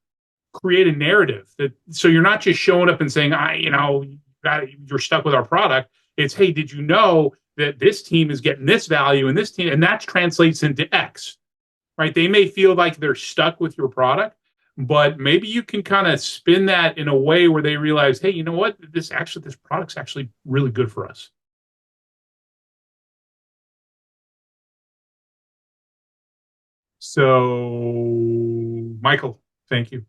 create a narrative so you're not just showing up and saying, you're stuck with our product. It's, hey, did you know that this team is getting this value and this team, and that translates into X, right? They may feel like they're stuck with your product, but maybe you can kind of spin that in a way where they realize, hey, you know what? This product's actually really good for us. So, Michael, thank you.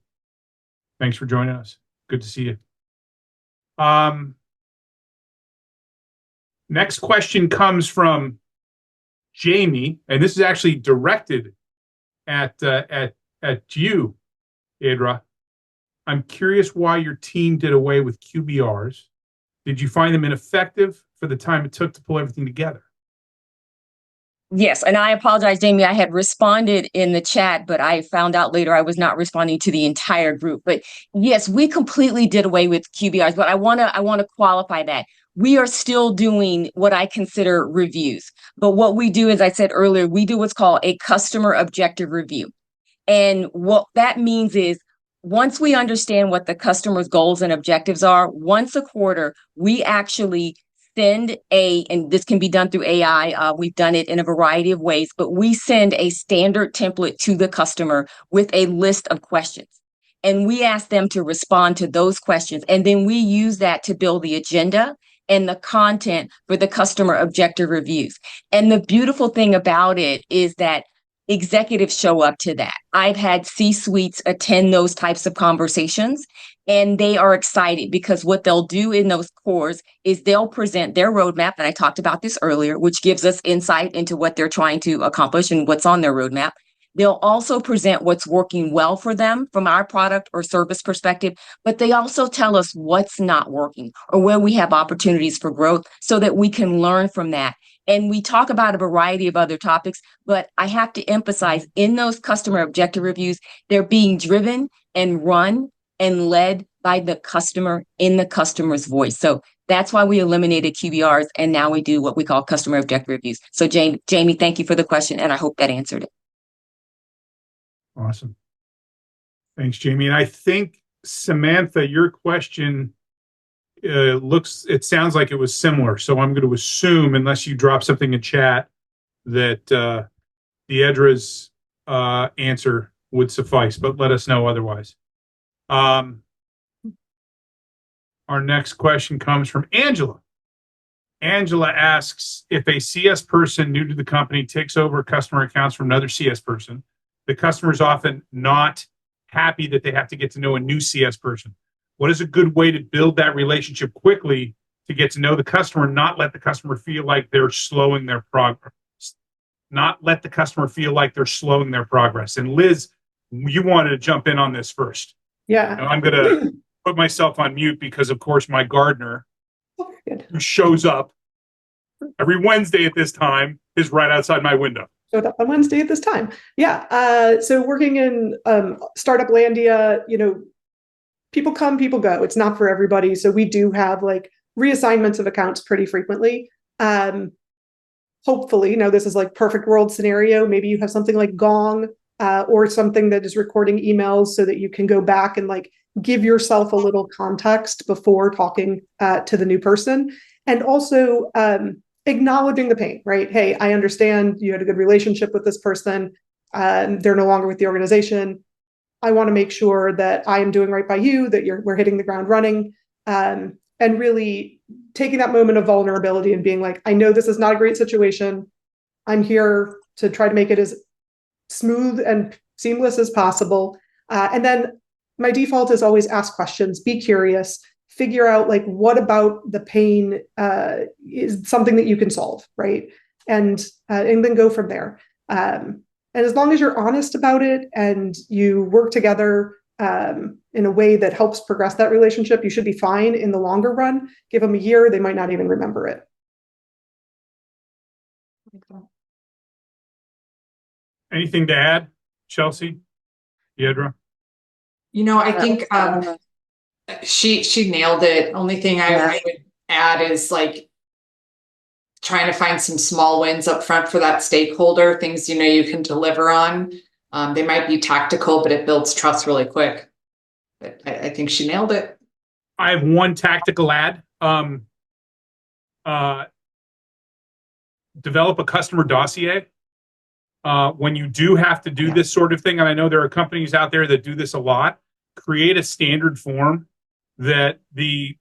Thanks for joining us. Good to see you. Next question comes from Jamie, and this is actually directed at you, Idra. I'm curious why your team did away with QBRs. Did you find them ineffective for the time it took to pull everything together? Yes, and I apologize, Jamie. I had responded in the chat, but I found out later I was not responding to the entire group. But yes, we completely did away with QBRs, but I want to qualify that. We are still doing what I consider reviews. But what we do, as I said earlier, we do what's called a customer objective review. And what that means is, once we understand what the customer's goals and objectives are, once a quarter, we actually send and this can be done through AI. We've done it in a variety of ways, but we send a standard template to the customer with a list of questions. And we ask them to respond to those questions. And then we use that to build the agenda and the content for the customer objective reviews. And the beautiful thing about it is that executives show up to that. I've had C-suites attend those types of conversations, and they are excited because what they'll do in those cores is they'll present their roadmap. And I talked about this earlier, which gives us insight into what they're trying to accomplish and what's on their roadmap. They'll also present what's working well for them from our product or service perspective, but they also tell us what's not working or where we have opportunities for growth so that we can learn from that. And we talk about a variety of other topics, but I have to emphasize in those customer objective reviews, they're being driven and run and led by the customer in the customer's voice. So that's why we eliminated QBRs, and now we do what we call customer objective reviews. So Jamie, thank you for the question, and I hope that answered it. Awesome. Thanks, Jamie. And I think, Samantha, your question it sounds like it was similar. So I'm going to assume, unless you drop something in chat, that Deidra's answer would suffice, but let us know otherwise. Our next question comes from Angela. Angela asks, if a CS person new to the company takes over customer accounts from another CS person, the customer is often not happy that they have to get to know a new CS person. What is a good way to build that relationship quickly to get to know the customer, not let the customer feel like they're slowing their progress? Not let the customer feel like they're slowing their progress. And Liz, you wanted to jump in on this first. Yeah. And I'm going to put myself on mute because, of course, my gardener, who shows up every Wednesday at this time, is right outside my window. Showed up on Wednesday at this time. Yeah. So working in startup landia, people come, people go. It's not for everybody. So we do have like reassignments of accounts pretty frequently. Hopefully, this is like perfect world scenario. Maybe you have something like Gong or something that is recording emails so that you can go back and like give yourself a little context before talking to the new person, and also acknowledging the pain, right? Hey, I understand you had a good relationship with this person. They're no longer with the organization. I want to make sure that I am doing right by you, that we're hitting the ground running, and really taking that moment of vulnerability and being like, I know this is not a great situation. I'm here to try to make it as smooth and seamless as possible. And then my default is always ask questions, be curious, figure out like what about the pain is something that you can solve, right? And then go from there. And as long as you're honest about it and you work together in a way that helps progress that relationship, you should be fine in the longer run. Give them a year, they might not even remember it. Anything to add, Chelsea? Deidre? I think she nailed it. Only thing I would add is like trying to find some small wins up front for that stakeholder, things you can deliver on. They might be tactical, but it builds trust really quick. But I think she nailed it. I have one tactical ad. Develop a customer dossier. When you do have to do this sort of thing, and I know there are companies out there that do this a lot, create a standard form that the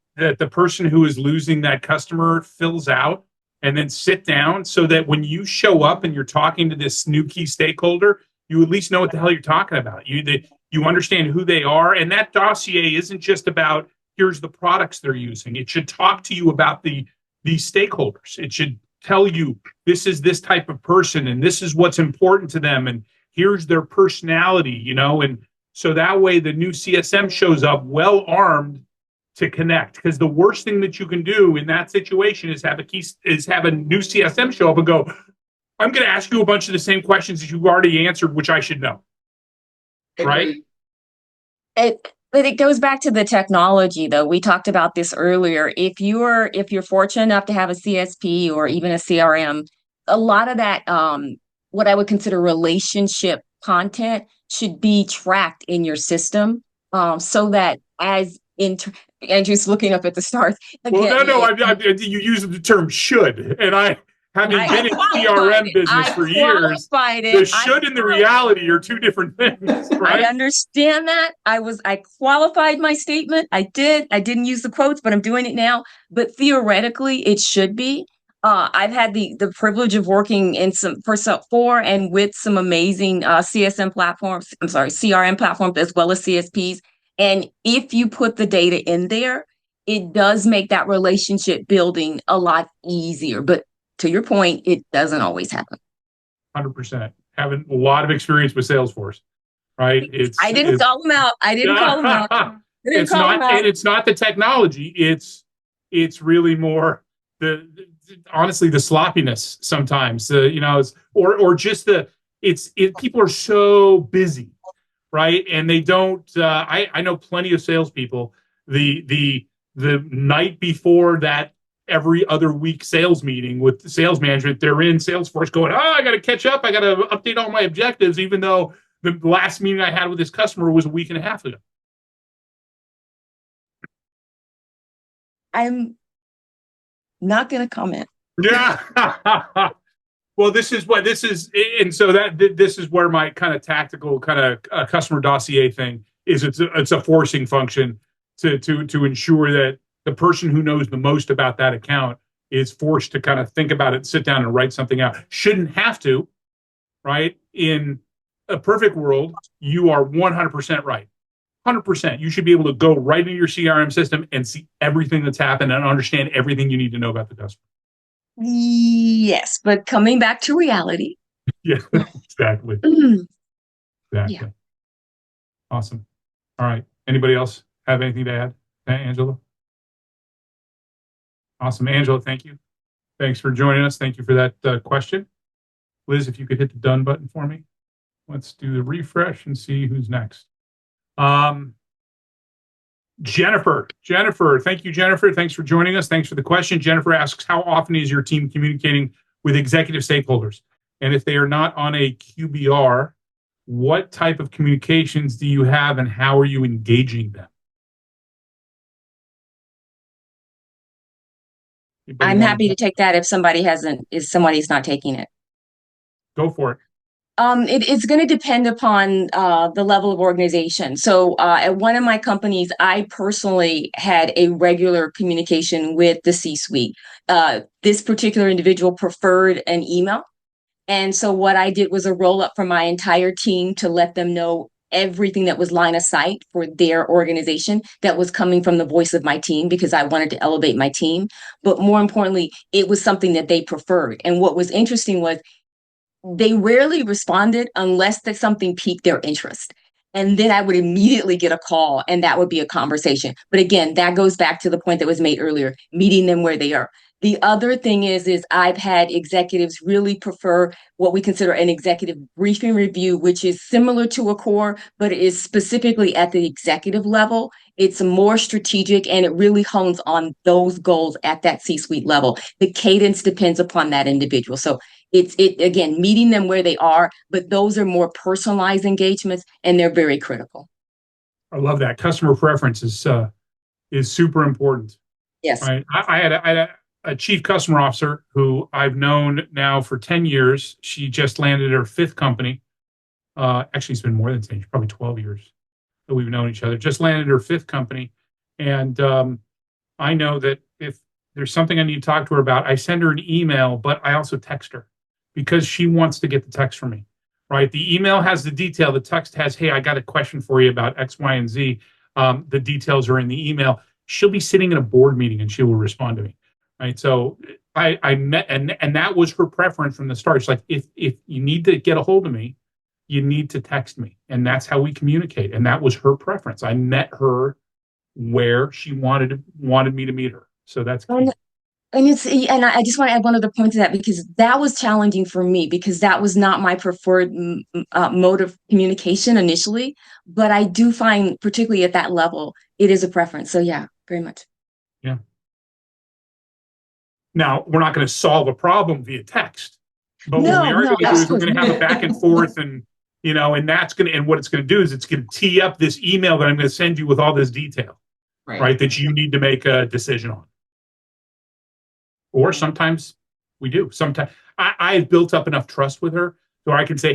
person who is losing that customer fills out, and then sit down so that when you show up and you're talking to this new key stakeholder, you at least know what the hell you're talking about. You understand who they are, and that dossier isn't just about here's the products they're using. It should talk to you about these stakeholders. It should tell you this is this type of person and this is what's important to them and here's their personality, and so that way the new CSM shows up well armed to connect. Because the worst thing that you can do in that situation is have a new CSM show up and go, I'm going to ask you a bunch of the same questions that you've already answered, which I should know. Right? But it goes back to the technology, though. We talked about this earlier. If you're fortunate enough to have a CSP or even a CRM, a lot of that, what I would consider relationship content, should be tracked in your system, so that Andrew's looking up at the stars. Again, well, no, you use the term should, and having been in the CRM business for years, the should and the reality are two different things, right? I understand that. I qualified my statement. I didn't use the quotes, but I'm doing it now. But theoretically, it should be. I've had the privilege of working for and with some amazing CRM platforms as well as CSPs. And if you put the data in there, it does make that relationship building a lot easier. But to your point, it doesn't always happen. 100%. Having a lot of experience with Salesforce, right? I didn't call them out. It's not the technology. It's really more honestly the sloppiness sometimes. Or just people are so busy, right? And they don't. I know plenty of salespeople. The night before that every other week sales meeting with sales management, they're in Salesforce going, I got to catch up. I got to update all my objectives, even though the last meeting I had with this customer was a week and a half ago. I'm not going to comment. Yeah. Well, this is, and so this is where my kind of tactical kind of customer dossier thing is. It's a forcing function to ensure that the person who knows the most about that account is forced to kind of think about it, sit down and write something out. Shouldn't have to, right? In a perfect world, you are 100% right. 100%. You should be able to go right into your CRM system and see everything that's happened and understand everything you need to know about the customer. Yes, but coming back to reality. Yeah, exactly. Exactly. Yeah. Awesome. All right. Anybody else have anything to add? Angela? Awesome. Angela, thank you. Thanks for joining us. Thank you for that question. Liz, if you could hit the done button for me. Let's do the refresh and see who's next. Jennifer, thank you, Jennifer. Thanks for joining us. Thanks for the question. Jennifer asks, how often is your team communicating with executive stakeholders? And if they are not on a QBR, what type of communications do you have and how are you engaging them? I'm happy to take that if somebody's not taking it. Go for it. It's going to depend upon the level of organization. So at one of my companies, I personally had a regular communication with the C-suite. This particular individual preferred an email. And so what I did was a roll up for my entire team to let them know everything that was line of sight for their organization that was coming from the voice of my team, because I wanted to elevate my team. But more importantly, it was something that they preferred. And what was interesting was they rarely responded unless that something piqued their interest. And then I would immediately get a call and that would be a conversation. But again, that goes back to the point that was made earlier, meeting them where they are. The other thing is I've had executives really prefer what we consider an executive briefing review, which is similar to a core, but it is specifically at the executive level. It's more strategic and it really hones on those goals at that C-suite level. The cadence depends upon that individual. So it's again, meeting them where they are, but those are more personalized engagements and they're very critical. I love that. Customer preference is super important. Yes. Right. I had a chief customer officer who I've known now for 10 years. She just landed her 5th company. Actually, it's been more than 10, probably 12 years that we've known each other. Just landed her 5th company. And I know that if there's something I need to talk to her about, I send her an email, but I also text her because she wants to get the text from me, right? The email has the detail. The text has, hey, I got a question for you about X, Y, and Z. The details are in the email. She'll be sitting in a board meeting and she will respond to me. Right. So I met, and that was her preference from the start. She's like, if you need to get a hold of me, you need to text me. And that's how we communicate. And that was her preference. I met her where she wanted me to meet her. So that's key. And I just want to add one other point to that, because that was challenging for me because that was not my preferred mode of communication initially. But I do find, particularly at that level, it is a preference. So yeah, very much. Yeah. Now, we're not going to solve a problem via text, but what we are going to do is we're going to have a back and forth, and and what it's going to do is it's going to tee up this email that I'm going to send you with all this detail, right? That you need to make a decision on. Or sometimes we do. Sometimes I've built up enough trust with her so I can say,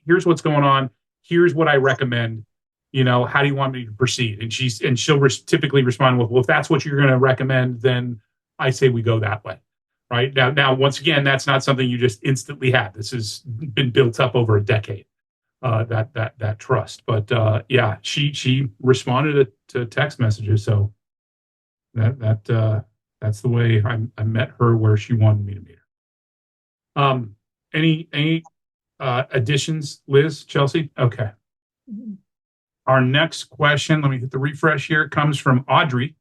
here's what's going on. Here's what I recommend. How do you want me to proceed? And she'll typically respond with, well, if that's what you're going to recommend, then I say we go that way, right? Now, once again, that's not something you just instantly have. This has been built up over a decade, that trust. But yeah, she responded to text messages, so that's the way I met her where she wanted me to meet her. Any additions, Liz, Chelsea? Okay. Our next question, let me hit the refresh here, comes from Audrey.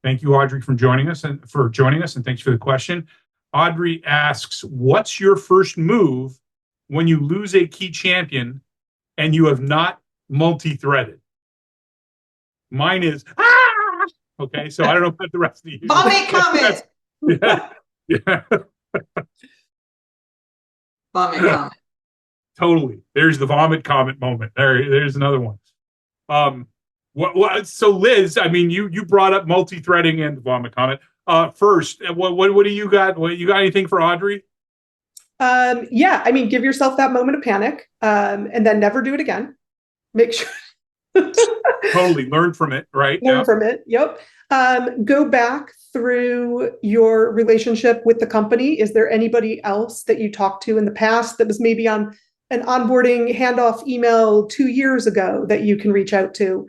Thank you, Audrey, for joining us, and thanks for the question. Audrey asks, what's your first move when you lose a key champion and you have not multi-threaded? Mine is, okay, so I don't know about the rest of you. Vomit comment. Yeah. Vomit comment. Totally. There's the vomit comment moment. There's another one. So Liz, I mean, you brought up multi-threading and vomit comment. First, what do you got? You got anything for Audrey? Yeah, I mean, give yourself that moment of panic, and then never do it again. Make sure. Totally learn from it, right? Learn from it. Yep. Go back through your relationship with the company. Is there anybody else that you talked to in the past that was maybe on an onboarding handoff email 2 years ago that you can reach out to?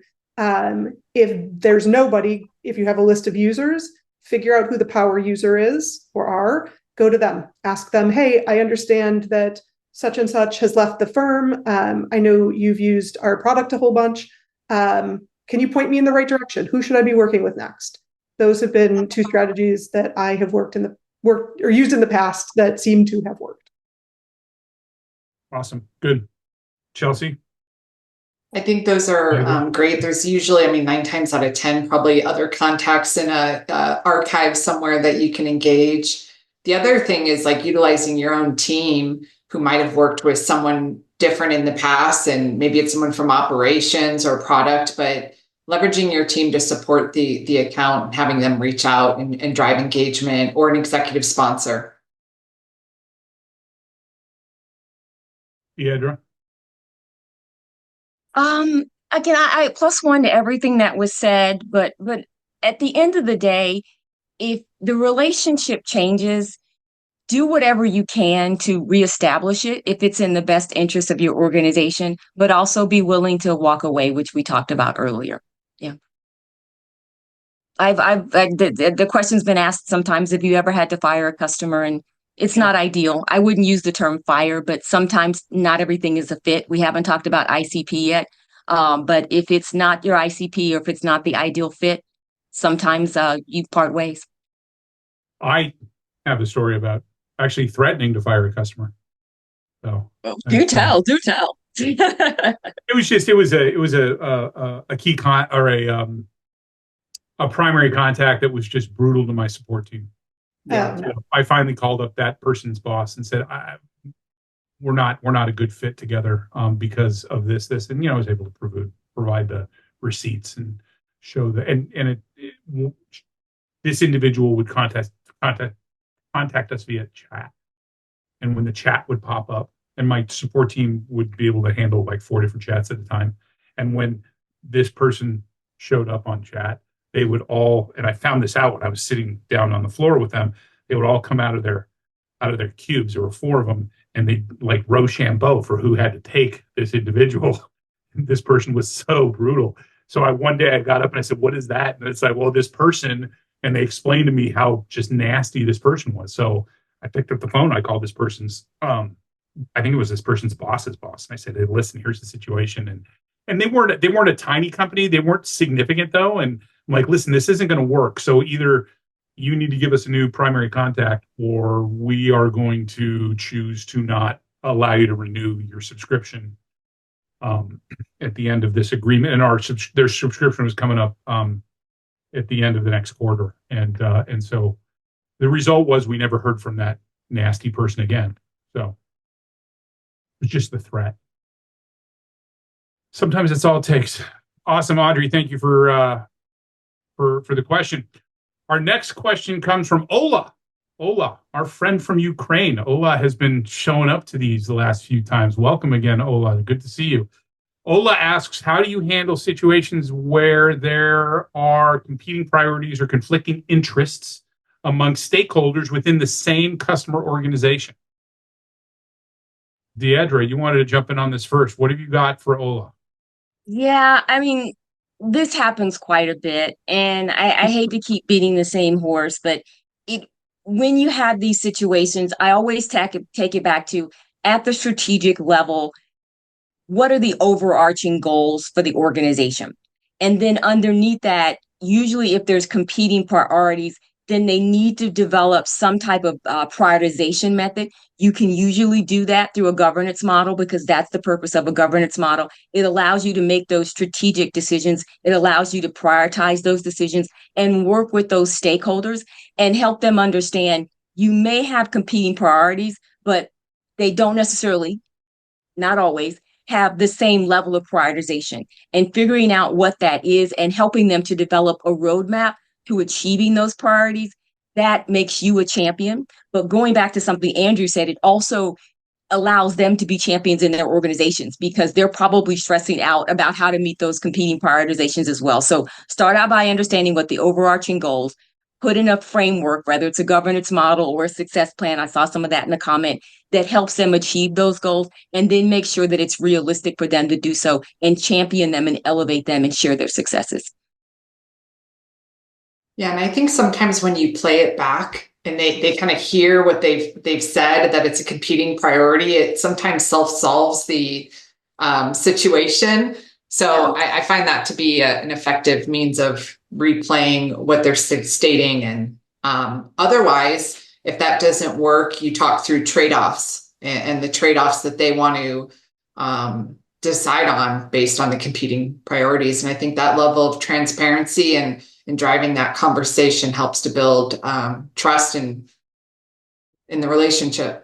If there's nobody, if you have a list of users, figure out who the power user is or are, go to them, ask them, hey, I understand that such and such has left the firm. I know you've used our product a whole bunch. Can you point me in the right direction? Who should I be working with next? Those have been 2 strategies that I have used in the past that seem to have worked. Awesome. Good. Chelsea? I think those are great. There's usually, 9 times out of 10, probably other contacts in a archive somewhere that you can engage. The other thing is like utilizing your own team who might have worked with someone different in the past, and maybe it's someone from operations or product, but leveraging your team to support the account and having them reach out and drive engagement, or an executive sponsor. Deidre? Again, I plus one to everything that was said, but at the end of the day, if the relationship changes, do whatever you can to reestablish it if it's in the best interest of your organization, but also be willing to walk away, which we talked about earlier. Yeah. The question's been asked sometimes, have you ever had to fire a customer? And it's not ideal. I wouldn't use the term fire, but sometimes not everything is a fit. We haven't talked about ICP yet. But if it's not your ICP, or if it's not the ideal fit, sometimes you part ways. I have a story about actually threatening to fire a customer. So do tell. It was a key a primary contact that was just brutal to my support team. Yeah. So I finally called up that person's boss and said, we're not a good fit together because of this, and I was able to provide the receipts and show this individual would contact us via chat, and when the chat would pop up, and my support team would be able to handle like 4 different chats at a time, and when this person showed up on chat, they would all, and I found this out when I was sitting down on the floor with them, they would all come out of their cubes. There were 4 of them, and they like Rochambeau for who had to take this individual. This person was so brutal. So one day I got up and I said, "What is that?" And it's like, "Well, this person," and they explained to me how just nasty this person was. So I picked up the phone. I called this person's, I think it was this person's boss's boss. And I said, "Hey, listen, here's the situation." And they weren't a tiny company. They weren't significant though. And I'm like, "Listen, this isn't going to work. So either you need to give us a new primary contact, or we are going to choose to not allow you to renew your subscription at the end of this agreement." And their subscription was coming up at the end of the next quarter. And so the result was we never heard from that nasty person again. So it was just the threat. Sometimes that's all it takes. Awesome, Audrey. Thank you for the question. Our next question comes from Ola. Ola, our friend from Ukraine. Ola has been showing up to these the last few times. Welcome again, Ola. Good to see you. Ola asks, how do you handle situations where there are competing priorities or conflicting interests among stakeholders within the same customer organization? Deidre, you wanted to jump in on this first. What have you got for Ola? Yeah, I mean, this happens quite a bit, and I hate to keep beating the same horse, but when you have these situations, I always take it back to, at the strategic level, what are the overarching goals for the organization? And then underneath that, usually if there's competing priorities, then they need to develop some type of prioritization method. You can usually do that through a governance model, because that's the purpose of a governance model. It allows you to make those strategic decisions. It allows you to prioritize those decisions and work with those stakeholders and help them understand you may have competing priorities, but they don't necessarily, not always, have the same level of prioritization, and figuring out what that is and helping them to develop a roadmap to achieving those priorities. That makes you a champion. But going back to something Andrew said, it also allows them to be champions in their organizations, because they're probably stressing out about how to meet those competing prioritizations as well. So start out by understanding what the overarching goals, put in a framework, whether it's a governance model or a success plan. I saw some of that in the comment, that helps them achieve those goals, and then make sure that it's realistic for them to do so, and champion them and elevate them and share their successes. Yeah, and I think sometimes when you play it back and they kind of hear what they've said, that it's a competing priority, it sometimes self-solves the situation. So I find that to be an effective means of replaying what they're stating. And otherwise, if that doesn't work, you talk through trade-offs and the trade-offs that they want to decide on based on the competing priorities. And I think that level of transparency and driving that conversation helps to build trust in the relationship.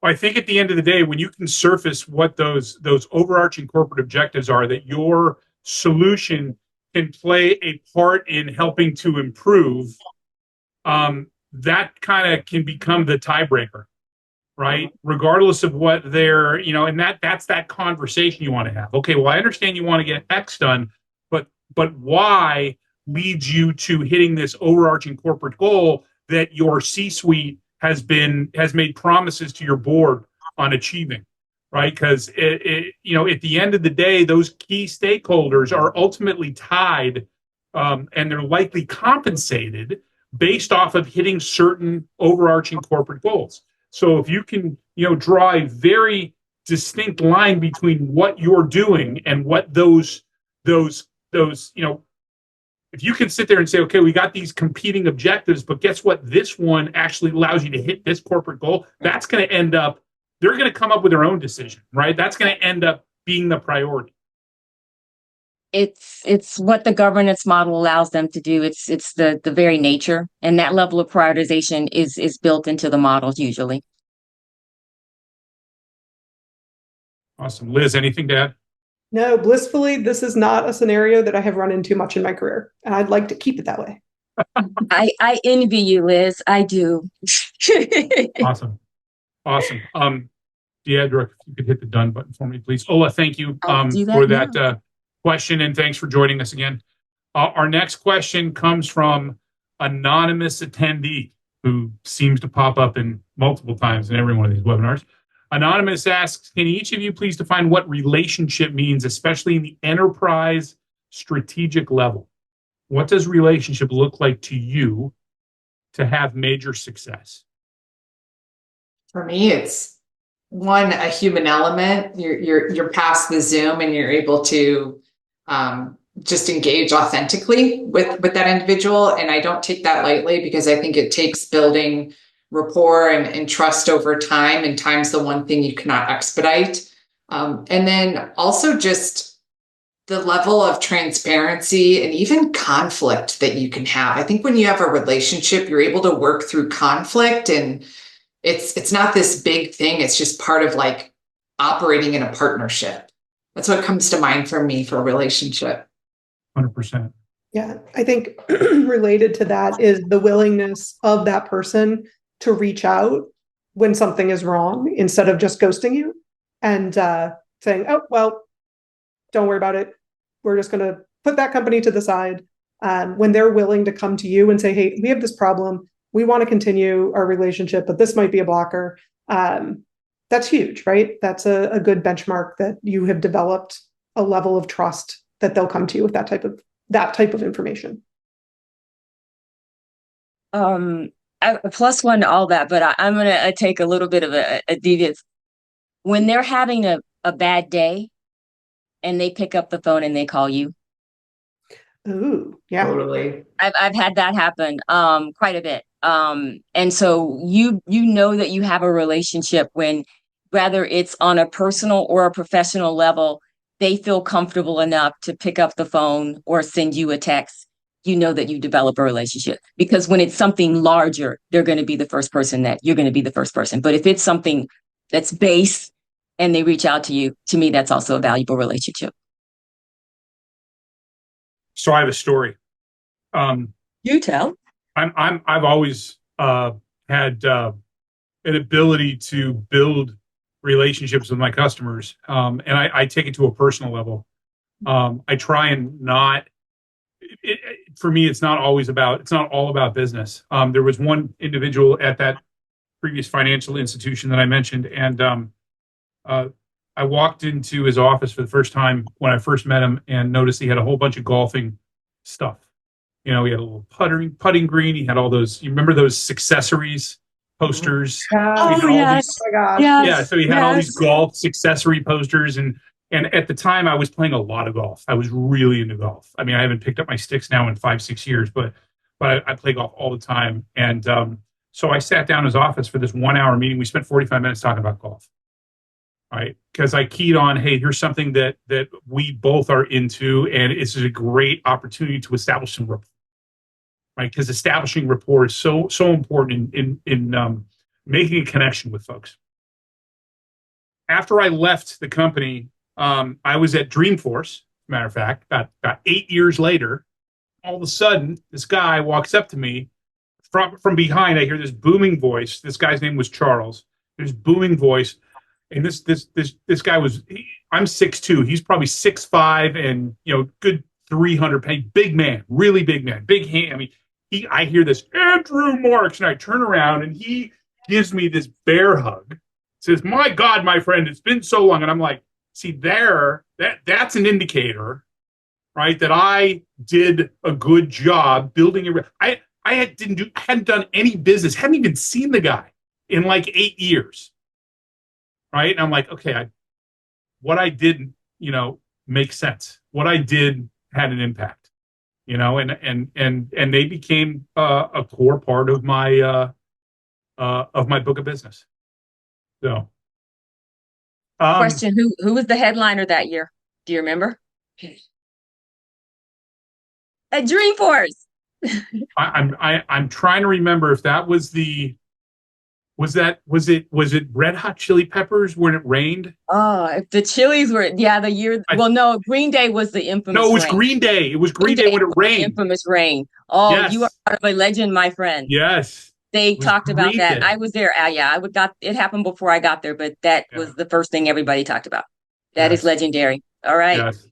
I think at the end of the day, when you can surface what those overarching corporate objectives are, that your solution can play a part in helping to improve, that kind of can become the tiebreaker, right? Regardless of what they're, and that's that conversation you want to have. Okay, well, I understand you want to get X done, but why leads you to hitting this overarching corporate goal that your C-suite has made promises to your board on achieving, right? Because at the end of the day, those key stakeholders are ultimately tied, and they're likely compensated based off of hitting certain overarching corporate goals. So if you can, draw a very distinct line between what you're doing and what those, if you can sit there and say, okay, we got these competing objectives, but guess what? This one actually allows you to hit this corporate goal. That's going to end up, they're going to come up with their own decision, right? That's going to end up being the priority. It's what the governance model allows them to do. It's the very nature, and that level of prioritization is built into the models usually. Awesome. Liz, anything to add? No, blissfully, this is not a scenario that I have run into much in my career, and I'd like to keep it that way. I envy you, Liz. I do. Awesome. Deidre, if you could hit the done button for me, please. Ola, thank you for that question, and thanks for joining us again. Our next question comes from anonymous attendee who seems to pop up in multiple times in every one of these webinars. Anonymous asks, can each of you please define what relationship means, especially in the enterprise strategic level? What does relationship look like to you to have major success? For me, it's one, a human element. You're past the Zoom and you're able to just engage authentically with that individual. And I don't take that lightly, because I think it takes building rapport and trust over time, and time's the one thing you cannot expedite. And then also just the level of transparency and even conflict that you can have. I think when you have a relationship, you're able to work through conflict, and it's not this big thing. It's just part of like operating in a partnership. That's what comes to mind for me for a relationship. 100%. Yeah, I think related to that is the willingness of that person to reach out when something is wrong, instead of just ghosting you and saying, oh, well, don't worry about it. We're just going to put that company to the side. When they're willing to come to you and say, hey, we have this problem. We want to continue our relationship, but this might be a blocker. That's huge, right? That's a good benchmark that you have developed a level of trust that they'll come to you with that type of information. Plus one to all that, but I'm going to take a little bit of a deviance. When they're having a bad day and they pick up the phone and they call you. Ooh, yeah. Totally. I've had that happen quite a bit. And so you know that you have a relationship when, whether it's on a personal or a professional level, they feel comfortable enough to pick up the phone or send you a text. You know that you develop a relationship, because when it's something larger, they're going to be the first person that you're going to be the first person. But if it's something that's base and they reach out to you, to me, that's also a valuable relationship. So I have a story. You tell. I've always had an ability to build relationships with my customers, and I take it to a personal level. I try and not. For me, it's not all about business. There was one individual at that previous financial institution that I mentioned, and I walked into his office for the first time when I first met him, and noticed he had a whole bunch of golfing stuff. He had a little putting green. He had all those. You remember those accessories posters? Oh yes. Oh my gosh. Yes. Yeah. So he had all these golf accessory posters, and at the time I was playing a lot of golf. I was really into golf. I mean, I haven't picked up my sticks now in 5-6 years, but I play golf all the time. And so I sat down in his office for this 1-hour meeting. We spent 45 minutes talking about golf. Right. Because I keyed on, hey, here's something that we both are into, and it's a great opportunity to establish some rapport. Right. Because establishing rapport is so important in making a connection with folks. After I left the company, I was at Dreamforce matter of fact, about 8 years later, all of a sudden, this guy walks up to me from behind. I hear this booming voice. This guy's name was Charles. This booming voice, and this guy was. I'm 6'2". He's probably 6'5", and good 300 pounds. Big man, really big man, big hand. I mean, I hear this Andrew Marks, and I turn around, and he gives me this bear hug. Says, "My God, my friend, it's been so long," and I'm like, "See that's an indicator." Right, that I did a good job building I hadn't done any business, hadn't even seen the guy in like 8 years. Right, and I'm like, okay, what I did, makes sense. What I did had an impact, and they became a core part of my book of business. So, question: Who was the headliner that year? Do you remember? At Dreamforce. I'm trying to remember if that was was it Red Hot Chili Peppers when it rained? Oh, if the Chili's were the year. No, Green Day was the infamous. No, it was rain. Green Day. It was Green Day when it rained. Infamous rain. Oh, yes. You are part of a legend, my friend. Yes. They talked about that. Day. I was there. It happened before I got there, but that was the first thing everybody talked about. That is legendary. All right. Yes.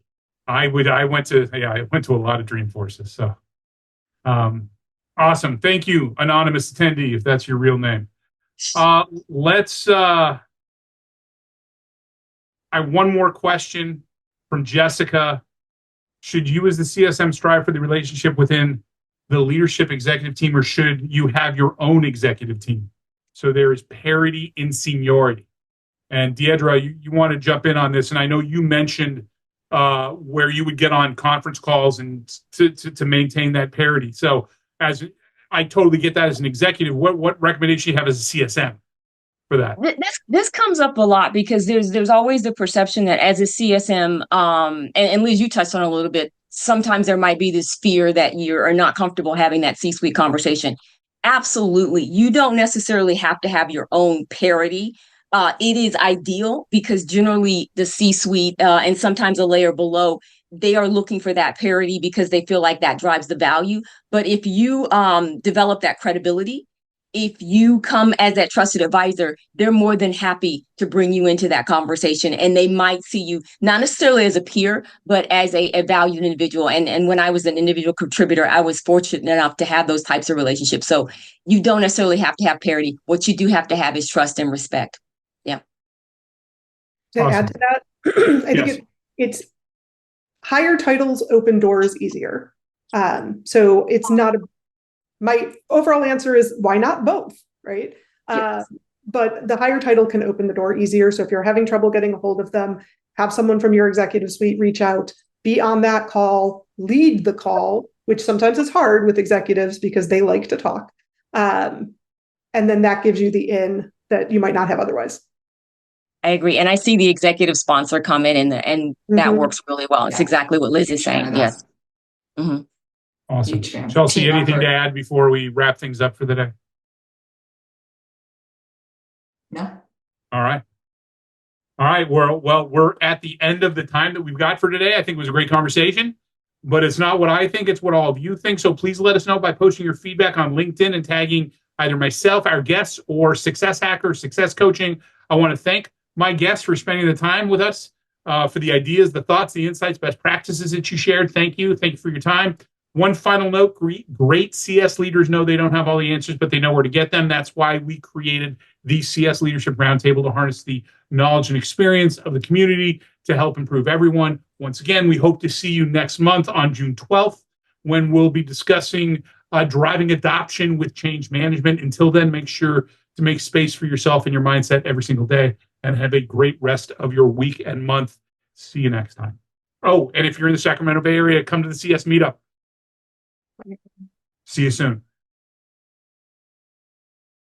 I went to a lot of Dreamforces. So, awesome. Thank you, anonymous attendee, if that's your real name. Let's. I have one more question from Jessica. Should you, as the CSM, strive for the relationship within the leadership executive team, or should you have your own executive team? So there is parity in seniority. And Deidre, you want to jump in on this? And I know you mentioned where you would get on conference calls and to maintain that parity. So as I totally get that as an executive, what recommendation you have as a CSM for that? This comes up a lot because there's always the perception that as a CSM, and Liz, you touched on it a little bit, sometimes there might be this fear that you are not comfortable having that C-suite conversation. Absolutely. You don't necessarily have to have your own parity. It is ideal because generally the C-suite and sometimes a layer below, they are looking for that parity because they feel like that drives the value. But if you develop that credibility, if you come as that trusted advisor, they're more than happy to bring you into that conversation. And they might see you not necessarily as a peer, but as a valued individual. And when I was an individual contributor, I was fortunate enough to have those types of relationships. So you don't necessarily have to have parity. What you do have to have is trust and respect. Yeah. To add to that, I think it's higher titles open doors easier. So it's not my overall answer is why not both, right? Yes. But the higher title can open the door easier. So if you're having trouble getting a hold of them, have someone from your executive suite reach out, be on that call, lead the call, which sometimes is hard with executives because they like to talk. And then that gives you the in that you might not have otherwise. I agree. And I see the executive sponsor come in and that works really well. It's exactly what Liz is saying. Yes. Mm-hmm. Awesome. Chelsea, anything to add before we wrap things up for the day? No. All right. We're at the end of the time that we've got for today. I think it was a great conversation, but it's not what I think. It's what all of you think. So please let us know by posting your feedback on LinkedIn and tagging either myself, our guests, or Success Hacker, Success Coaching. I want to thank my guests for spending the time with us, for the ideas, the thoughts, the insights, best practices that you shared. Thank you. Thank you for your time. One final note, great CS leaders know they don't have all the answers, but they know where to get them. That's why we created the CS Leadership Roundtable to harness the knowledge and experience of the community to help improve everyone. Once again, we hope to see you next month on June 12th, when we'll be discussing driving adoption with change management. Until then, make sure to make space for yourself and your mindset every single day, and have a great rest of your week and month. See you next time. Oh, and if you're in the Sacramento Bay Area, come to the CS meetup. See you soon.